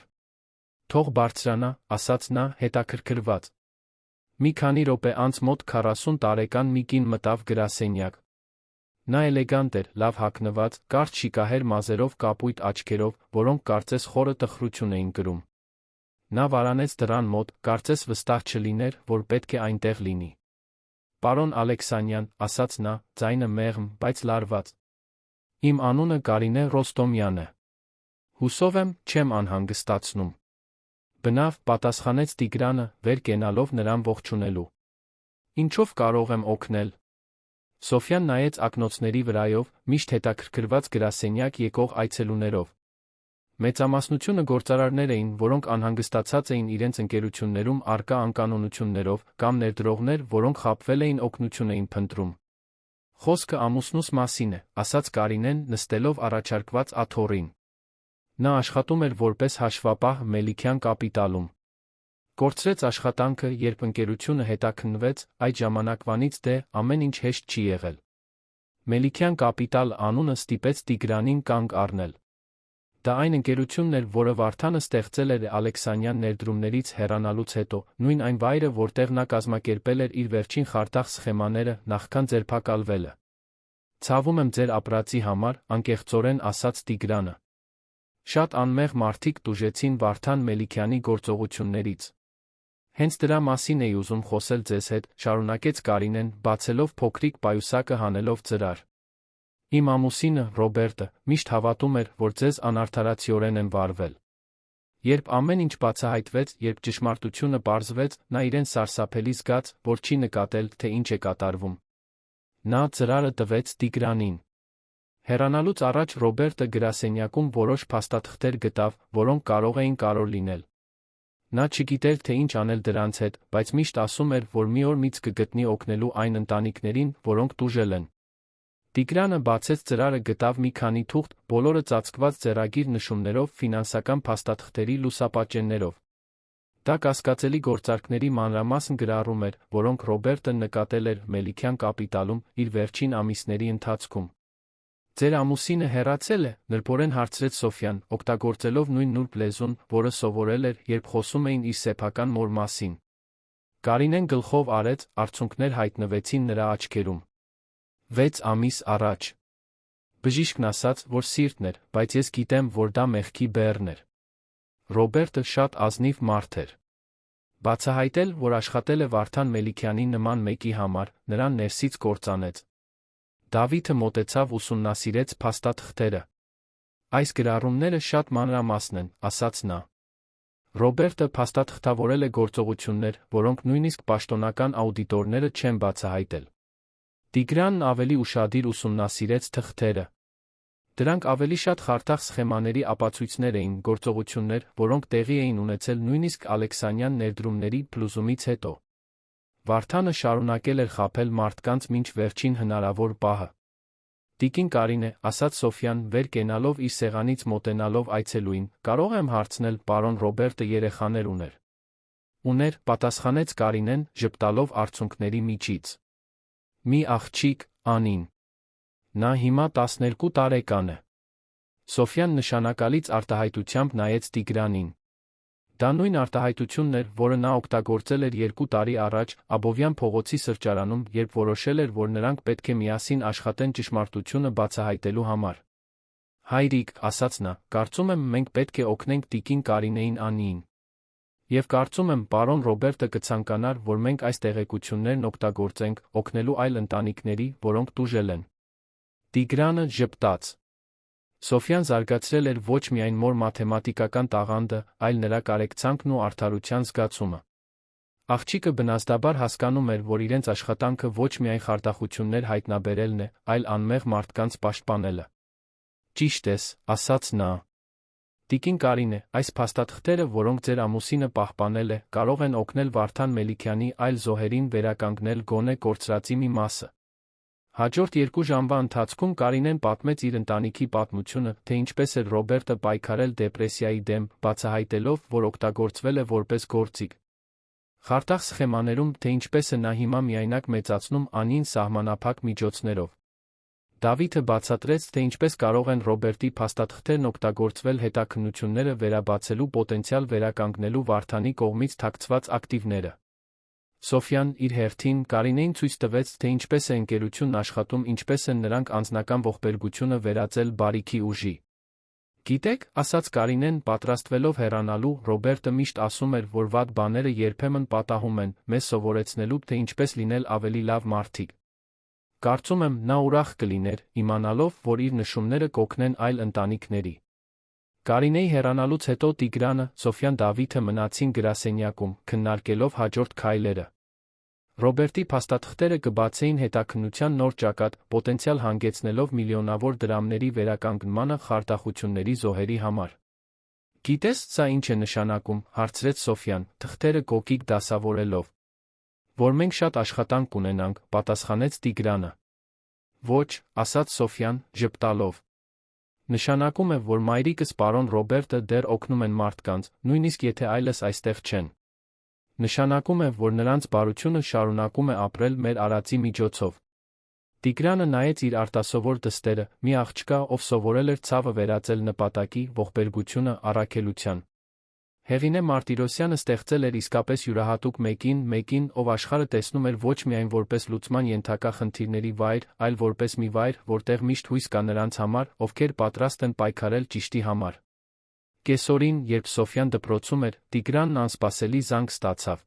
Թող բարձրանա, ասաց նա, հետաքրքրված։ Մի քանի րոպե անց մոտ 40 տարեկան մի կին մտավ գրասենյակ։ Նա էլեգանտ էր, լավ հագնված, կարճ շիկահեր մազերով, կապույտ աչքերով, որոնք կարծես խորը տխրություն էին կրում։ Նա վարանեց դռան մոտ, կարծես վստահ չլիներ, որ պետք է այնտեղ լինի։ Պարոն Ալեքսանյան, ասաց նա, ձայնը մեղմ, բայց լարված։ Իմ անունը Կարինե Ռոստոմյան է։ Հուսով եմ, չեմ անհանգստացնում։ Բնավ, պատասխանեց Տիգրանը, վեր կենալով նրան ողջունելու։ Ինչով կարող եմ օգնել։ Սոֆյան նայեց ակնոցների վրայով, միշտ հետաքրքրված գրասենյակ եկող այցելուներով։ Մեծամասնությունը գործարարներ էին, որոնք անհանգստացած էին իրենց ընկերություններում առկա անկանոնություններով, կամ ներդրողներ, որոնք խաբվել էին, օգնություն էին փնտրում։ Խոսքը ամուսնուս մասին է, ասաց Կարինեն, նստելով առաջարկված աթոռին։ Նա աշխատում էր որպես հաշվապահ Մելիքյան կապիտալում։ Կորցրեց աշխատանքը, երբ ընկերությունը հետաքննվեց, այդ ժամանակվանից դե ամեն ինչ հեշտ չի եղել։ Մելիքյան կապիտալ անունը ստիպեց Տիգրանին կանգ առնել։ Դա այն ընկերությունն էր, որը Վարդանը ստեղծել էր Ալեքսանյան ներդրումներից հեռանալուց հետո, նույն այն վայրը, որտեղ նա կազմակերպել էր իր վերջին խարդախ սխեմաները, նախքան ձերբակալվելը։ Ցավում եմ ձեր ապրածի համար, անկեղծորեն ասաց Տիգրանը։ Շատ անմեղ մարդիկ տուժեցին Վարդան Մելիքյանի գործողություններից։ Հենց դրա մասին էի ուզում խոսել ձեզ հետ, շարունակեց Կարինեն, բացելով փոքրիկ պայուսակը հանելով ծրար։ Իմ ամուսինը, Ռոբերտը, միշտ հավատում էր, որ ձեզ անարդարացիորեն եմ վարվել։ Երբ ամեն ինչ բացահայտվեց, երբ ճշմարտությունը պարզվեց, նա իրեն սարսափելի զգաց, որ չի նկատել, թե ինչ է կատարվում։ Նա ծրարը տվեց Տիգրանին։ Հեռանալուց առաջ Ռոբերտը գրասենյակում որոշ փաստաթղթեր գտավ, որոնք կարող էին կարևոր լինել։ Նա չգիտեր, թե ինչ անել դրանց հետ, բայց միշտ ասում էր, որ մի օր միծ կգտնի օգնելու այն ընտանիքներին, որոնք տուժել են։ Տիգրանը բացեց ծրարը, գտավ մի քանի թուղթ, բոլորը ծածկված ձեռագիր նշումներով, ֆինանսական փաստաթղթերի լուսապատճեններով։ Դա կասկածելի գործարքների մանրամասն գրառում էր, որոնք Ռոբերտը նկատել էր Մելիքյան կապիտալում իր վերջին ամիսների ընթացքում։ Ձեր ամուսինը հեռացել է, նրբորեն հարցրեց Սոֆյան, օգտագործելով նույն նուրբ լեզուն, որը սովորել էր, երբ խոսում էին իր սեփական մոր մասին։ Կարինեն գլխով արեց, արցունքներ հայտնվեցին նրա աչքերում։ 6 ամիս առաջ։ Բժիշկն ասաց, որ սիրտն էր, բայց ես գիտեմ, որ դա մեղքի բեռն էր։ Ռոբերտը շատ ազնիվ մարդ էր։ Բացահայտել, որ աշխատել է Վարդան Մելիքյանի նման մեկի համար, նրան ներսից կործանեց։ Դավիթը մոտեցավ, ուսումնասիրեց փաստաթղթերը։ Այս գրառումները շատ մանրամասն են, ասաց նա։ Ռոբերտը փաստաթղթավորել է գործողություններ, որոնք նույնիսկ պաշտոնական աուդիտորները չեն բացահայտել։ Տիգրանն ավելի ուշադիր ուսումնասիրեց թղթերը։ Դրանք ավելի շատ խարդախ սխեմաների ապացույցներ էին, գործողություններ, որոնք տեղի էին ունեցել նույնիսկ Ալեքսանյան ներդրումների փլուզումից հետո։ Վարդանը շարունակել էր խաբել մարդկանց մինչ վերջին հնարավոր պահը։ Տիկին Կարինե, ասաց Սոֆյան, վեր կենալով իր սեղանից մոտենալով այցելուին, կարող եմ հարցնել, պարոն Ռոբերտը երեխաներ ուներ։ Ուներ, պատասխանեց Կարինեն, ժպտալով արցունքների միջից։ Մի աղջիկ, Անին։ Նա հիմա 12 տարեկան է։ Սոֆյան նշանակալից արտահայտությամբ նայեց Տիգրանին։ Դա նույն արտահայտությունն էր, որը նա օգտագործել էր 2 տարի առաջ Աբովյան փողոցի սրճարանում, երբ որոշել էր, որ նրանք պետք է միասին աշխատեն ճշմարտությունը բացահայտելու համար։ «Հայրիկ», ասաց նա, «կարծում եմ մենք պետք է օգնենք տիկին Կարինեին Աննիին։ Եվ կարծում եմ պարոն Ռոբերտը կցանկանար, որ մենք այս տեղեկություններն օգտագործենք, օգնելու այլ ընտանիքների, որոնք տուժել են»։ Տիգրանը ժպտաց։ Սոֆյան զարգացրել էր ոչ միայն մոր մաթեմատիկական տաղանդը, այլ նրա կարեկցանքն ու արդարության զգացումը։ Աղջիկը բնազդաբար հասկանում էր, որ իրենց աշխատանքը ոչ միայն խարդախություններ հայտնաբերելն է, այլ անմեղ մարդկանց պաշտպանելը։ «Ճիշտ ես», ասաց նա։ «Տիկին Կարինե, այս փաստաթղթերը, որոնք ձեր ամուսինը պահպանել է, կարող են օգնել Վարդան Մելիքյանի այլ զոհերին վերականգնել գոնե կորցրածի մի մասը»։ Հաջորդ 2 ժամվա ընթացքում Կարինեն պատմեց իր ընտանիքի պատմությունը, թե ինչպես էր Ռոբերտը պայքարել դեպրեսիայի դեմ, բացահայտելով, որ օգտագործվել է որպես գործիք։ Խարդախ սխեմաներում, թե ինչպես է նա հիմա միայնակ մեծացնում Անին սահմանափակ միջոցներով։ Դավիթը բացատրեց, թե ինչպես կարող են Ռոբերտի փաստաթղթերն օգտագործվել հետաքննությունները վերաբացելու պոտենցիալ վերականգնելու Վարդանի կողմից թաքցված ակտիվները։ Սոֆյան, իր հերթին, Կարինեին ցույց տվեց, թե ինչպես է ընկերությունն աշխատում, ինչպես են նրանք անձնական ողբերգությունը վերածել բարիքի ուժի։ «Գիտեք», ասաց Կարինեն, պատրաստվելով հեռանալու, «Ռոբերտը միշտ ասում էր, որ վատ բաները երբեմն պատահում են, մեզ սովորեցնելու, թե ինչպես լինել ավելի լավ մարդիկ։ Կարծում եմ, նա ուրախ կլիներ, իմանալով, որ իր նշումները կօգնեն այլ ընտանիքների»։ Կարինեի հեռանալուց հետո Տիգրանը, Սոֆյան, Դավիթը մնացին գրասենյակում, քննարկելով հաջորդ քայլերը։ Ռոբերտի փաստաթղթերը կբացեին հետաքննության նոր ճակատ, պոտենցիալ հանգեցնելով միլիոնավոր դրամների վերականգնմանը խարդախությունների զոհերի համար։ «Գիտես, սա ինչ է նշանակում», հարցրեց Սոֆյան, թղթերը կոկիկ դասավորելով։ «Որ մենք շատ աշխատանք կունենանք», պատասխանեց Տիգրանը։ «Ոչ», ասաց Սոֆյան, ժպտալով։ «Նշանակում է, որ մայրիկս պարոն Ռոբերտը դեռ օգնում են մարդկանց, նույնիսկ եթե այլս այստեղ չեն։ Նշանակում է, որ նրանց բարությունը շարունակում է ապրել մեր արածի միջոցով»։ Տիգրանը նայեց իր արտասովոր դստերը, մի աղջկա, ով սովորել էր ցավը վերածել նպատակի, ողբերգությունը առաքելության։ Հեղինե Մարտիրոսյանը ստեղծել էր իսկապես յուրահատուկ մեկին, ով աշխարհը տեսնում էր ոչ միայն որպես լուծման ենթակա խնդիրների վայր, այլ որպես մի վայր, որտեղ միշտ հույս կա նրանց համար, ովքեր պատրաստ են պայքարել ճիշտի համար։ Կեսօրին, երբ Սոֆյան դպրոցում էր, Տիգրանն անսպասելի զանգ ստացավ։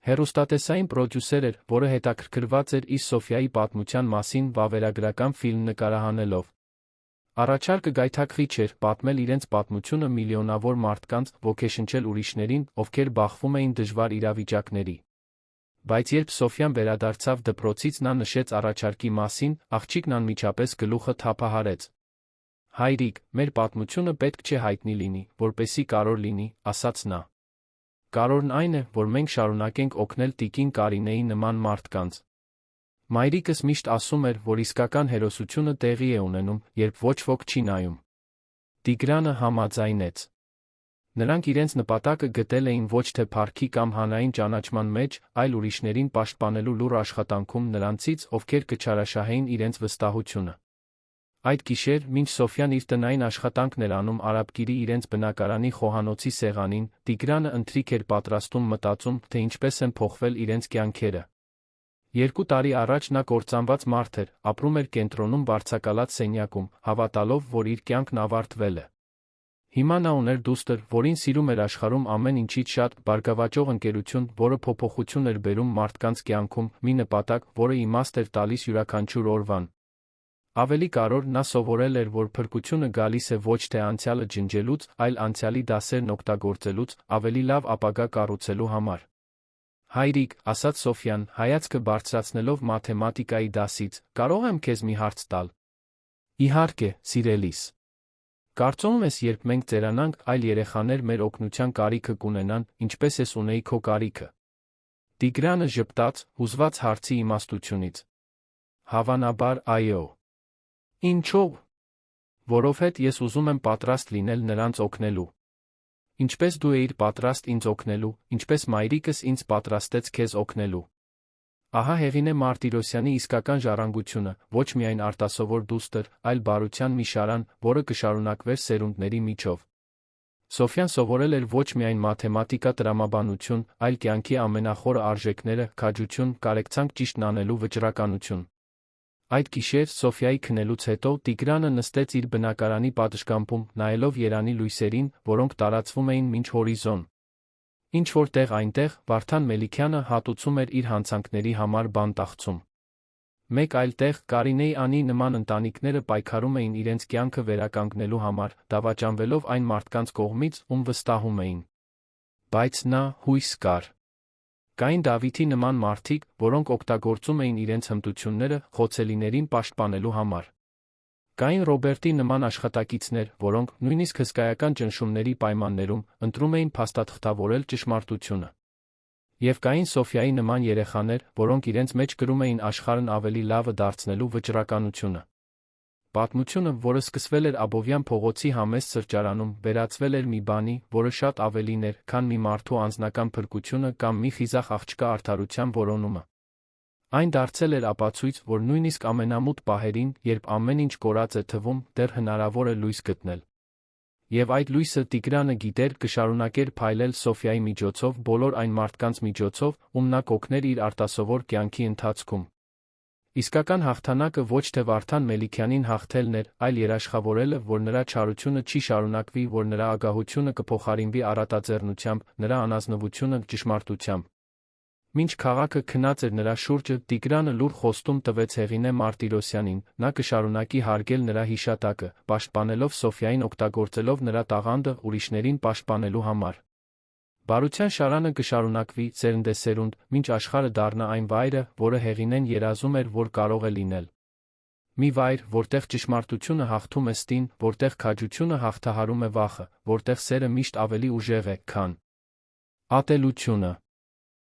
Հեռուստատեսային պրոդյուսեր էր, որը հետաքրքրված էր իր Սոֆյայի պատմության մասին վավերագրական ֆիլմ նկարահանելով։ Առաջարկը գայթակղիչ էր, պատմել իրենց պատմությունը միլիոնավոր մարդկանց, ոգեշնչել ուրիշներին, ովքեր բախվում էին դժվար իրավիճակների։ Բայց երբ Սոֆյան վերադարձավ դպրոցից, նա նշեց առաջարկի մասին, աղջիկն անմիջապես գլուխը թափահարեց։ «Հայրիկ, մեր պատմությունը պետք չէ հայտնի լինի, որպեսզի կարևոր լինի», ասաց նա։ «Կարևորն այն է, որ մենք շարունակենք օգնել տիկին Կարինեի նման մարդկանց։ Մայրիկս միշտ ասում էր, որ իսկական հերոսությունը տեղի է ունենում, երբ ոչ ոք չի նայում»։ Տիգրանը համաձայնեց։ Նրանք իրենց նպատակը գտել էին ոչ թե փառքի կամ հանրային ճանաչման մեջ, այլ ուրիշներին պաշտպանելու լուռ աշխատանքում նրանցից, ովքեր կչարաշահեին իրենց վստահությունը։ Այդ գիշեր, մինչ Սոֆյան իր տնային աշխատանքն էր անում Արաբկիրի իրենց բնակարանի խոհանոցի սեղանին, Տիգրանը ընթրիք էր պատրաստում, մտածում, թե ինչպես են փոխվել իրենց կյանքերը։ 2 տարի առաջ նա կործանված մարդ էր, ապրում էր կենտրոնում վարձակալած սենյակում, հավատալով, որ իր կյանքն ավարտվել է։ Հիմա նա ուներ դուստր, որին սիրում էր աշխարհում ամեն ինչից շատ, բարգավաճող ընկերություն, որը փոփոխություն էր բերում մարդկանց կյանքում, մի նպատակ, որը իմաստ էր տալիս յուրաքանչյուր օրվան։ Ավելի կարևոր, նա սովորել էր, որ փրկությունը գալիս է ոչ թե անցյալը ջնջելուց, այլ անցյալի դասերն օգտագործելուց, ավելի լավ ապագա կառուցելու համար։ «Հայրիկ», ասաց Սոֆյան, հայացքը բարձրացնելով մաթեմատիկայի դասից, «կարող եմ քեզ մի հարց տալ»։ «Իհարկե, սիրելիս։ Կարծում ես, երբ մենք ծերանանք, այլ երեխաներ մեր օգնության կարիքը կունենան, ինչպես ես ունեի քո կարիքը»։ Տիգրանը ժպտաց, հուզված հարցի իմաստությունից։ «Հավանաբար, այո»։ «Ինչո՞վ»։ «Որովհետև ես ուզում եմ պատրաստ լինել նրանց օգնելու։ Ինչպես դու էիր պատրաստ ինձ օգնելու, ինչպես մայրիկս ինձ պատրաստեց քեզ օգնելու»։ Ահա Հեղինե Մարտիրոսյանի իսկական ժառանգությունը, ոչ միայն արտասովոր դուստր, այլ բարության մի շարան, որը կշարունակվեր սերունդների միջով։ Սոֆյան սովորել էր ոչ միայն մաթեմատիկա տրամաբանություն, այլ կյանքի ամենախորը արժեքները՝ քաջություն, կարեկցանք ճիշտն անելու վճռականություն։ Այդ գիշեր Սոֆյայի քնելուց հետո Տիգրանը նստեց իր բնակարանի պատշգամբում, նայելով երանի լույսերին, որոնք տարածվում էին մինչ հորիզոն։ Ինչ-որ տեղ այնտեղ Վարդան Մելիքյանը հատուցում էր իր հանցանքների համար բանտաղցում։ Մեկ այլ տեղ Կարինեի Անի նման ընտանիքները պայքարում էին իրենց կյանքը վերականգնելու համար, դավաճանվելով այն մարդկանց կողմից, ում վստահում էին։ Բայց նա հույս կար։ Կային Դավիթի նման մարդիկ, որոնք օգտագործում էին իրենց հմտությունները խոցելիներին պաշտպանելու համար։ Կային Ռոբերտի նման աշխատակիցներ, որոնք, նույնիսկ հսկայական ճնշումների պայմաններում, ընտրում էին փաստաթղթավորել ճշմարտությունը։ Եվ կային Սոֆյայի նման երեխաներ, որոնք իրենց մեջ կրում էին աշխարհն ավելի լավը դարձնելու վճռականությունը։ Պատմությունը, որը սկսվել էր Աբովյան փողոցի համեստ սրճարանում, վերածվել էր մի բանի, որը շատ ավելին էր, քան մի մարդու անձնական փրկությունը կամ մի խիզախ աղջկա արդարության որոնումը։ Այն դարձել էր ապացույց, որ նույնիսկ ամենամութ պահերին, երբ ամեն ինչ կորած է թվում, դեռ հնարավոր է լույս գտնել։ Եվ այդ լույսը Տիգրանը գիտեր կշարունակեր փայլել Սոֆյայի միջոցով բոլոր այն մարդկանց միջոցով, ում նա կօգներ իր արտասովոր կյանքի ընթացքում։ Իսկական հաղթանակը ոչ թե Վարդան Մելիքյանին հաղթելն էր, այլ երաշխավորելը, որ նրա չարությունը չի շարունակվի, որ նրա ագահությունը կփոխարինվի առատաձեռնությամբ, նրա անազնվությունը ճշմարտությամբ։ Մինչ քաղաքը քնած էր նրա շուրջը, Տիգրանը լուռ խոստում տվեց Հեղինե Մարտիրոսյանին, նա կշարունակի հարգել նրա հիշատակը, պաշտպանելով Սոֆյային օգտագործելով նրա տաղանդը ուրիշներին պաշտպանելու համար։ Բարության շարանը կշարունակվի սերնդեսերունդ, մինչ աշխարհը դառնա այն վայրը, որը Հեղինեն երազում էր, որ կարող է լինել։ Մի վայր, որտեղ ճշմարտությունը հաղթում է ստին, որտեղ քաջությունը հաղթահարում է վախը, որտեղ սերը միշտ ավելի ուժեղ է, քան ատելությունը։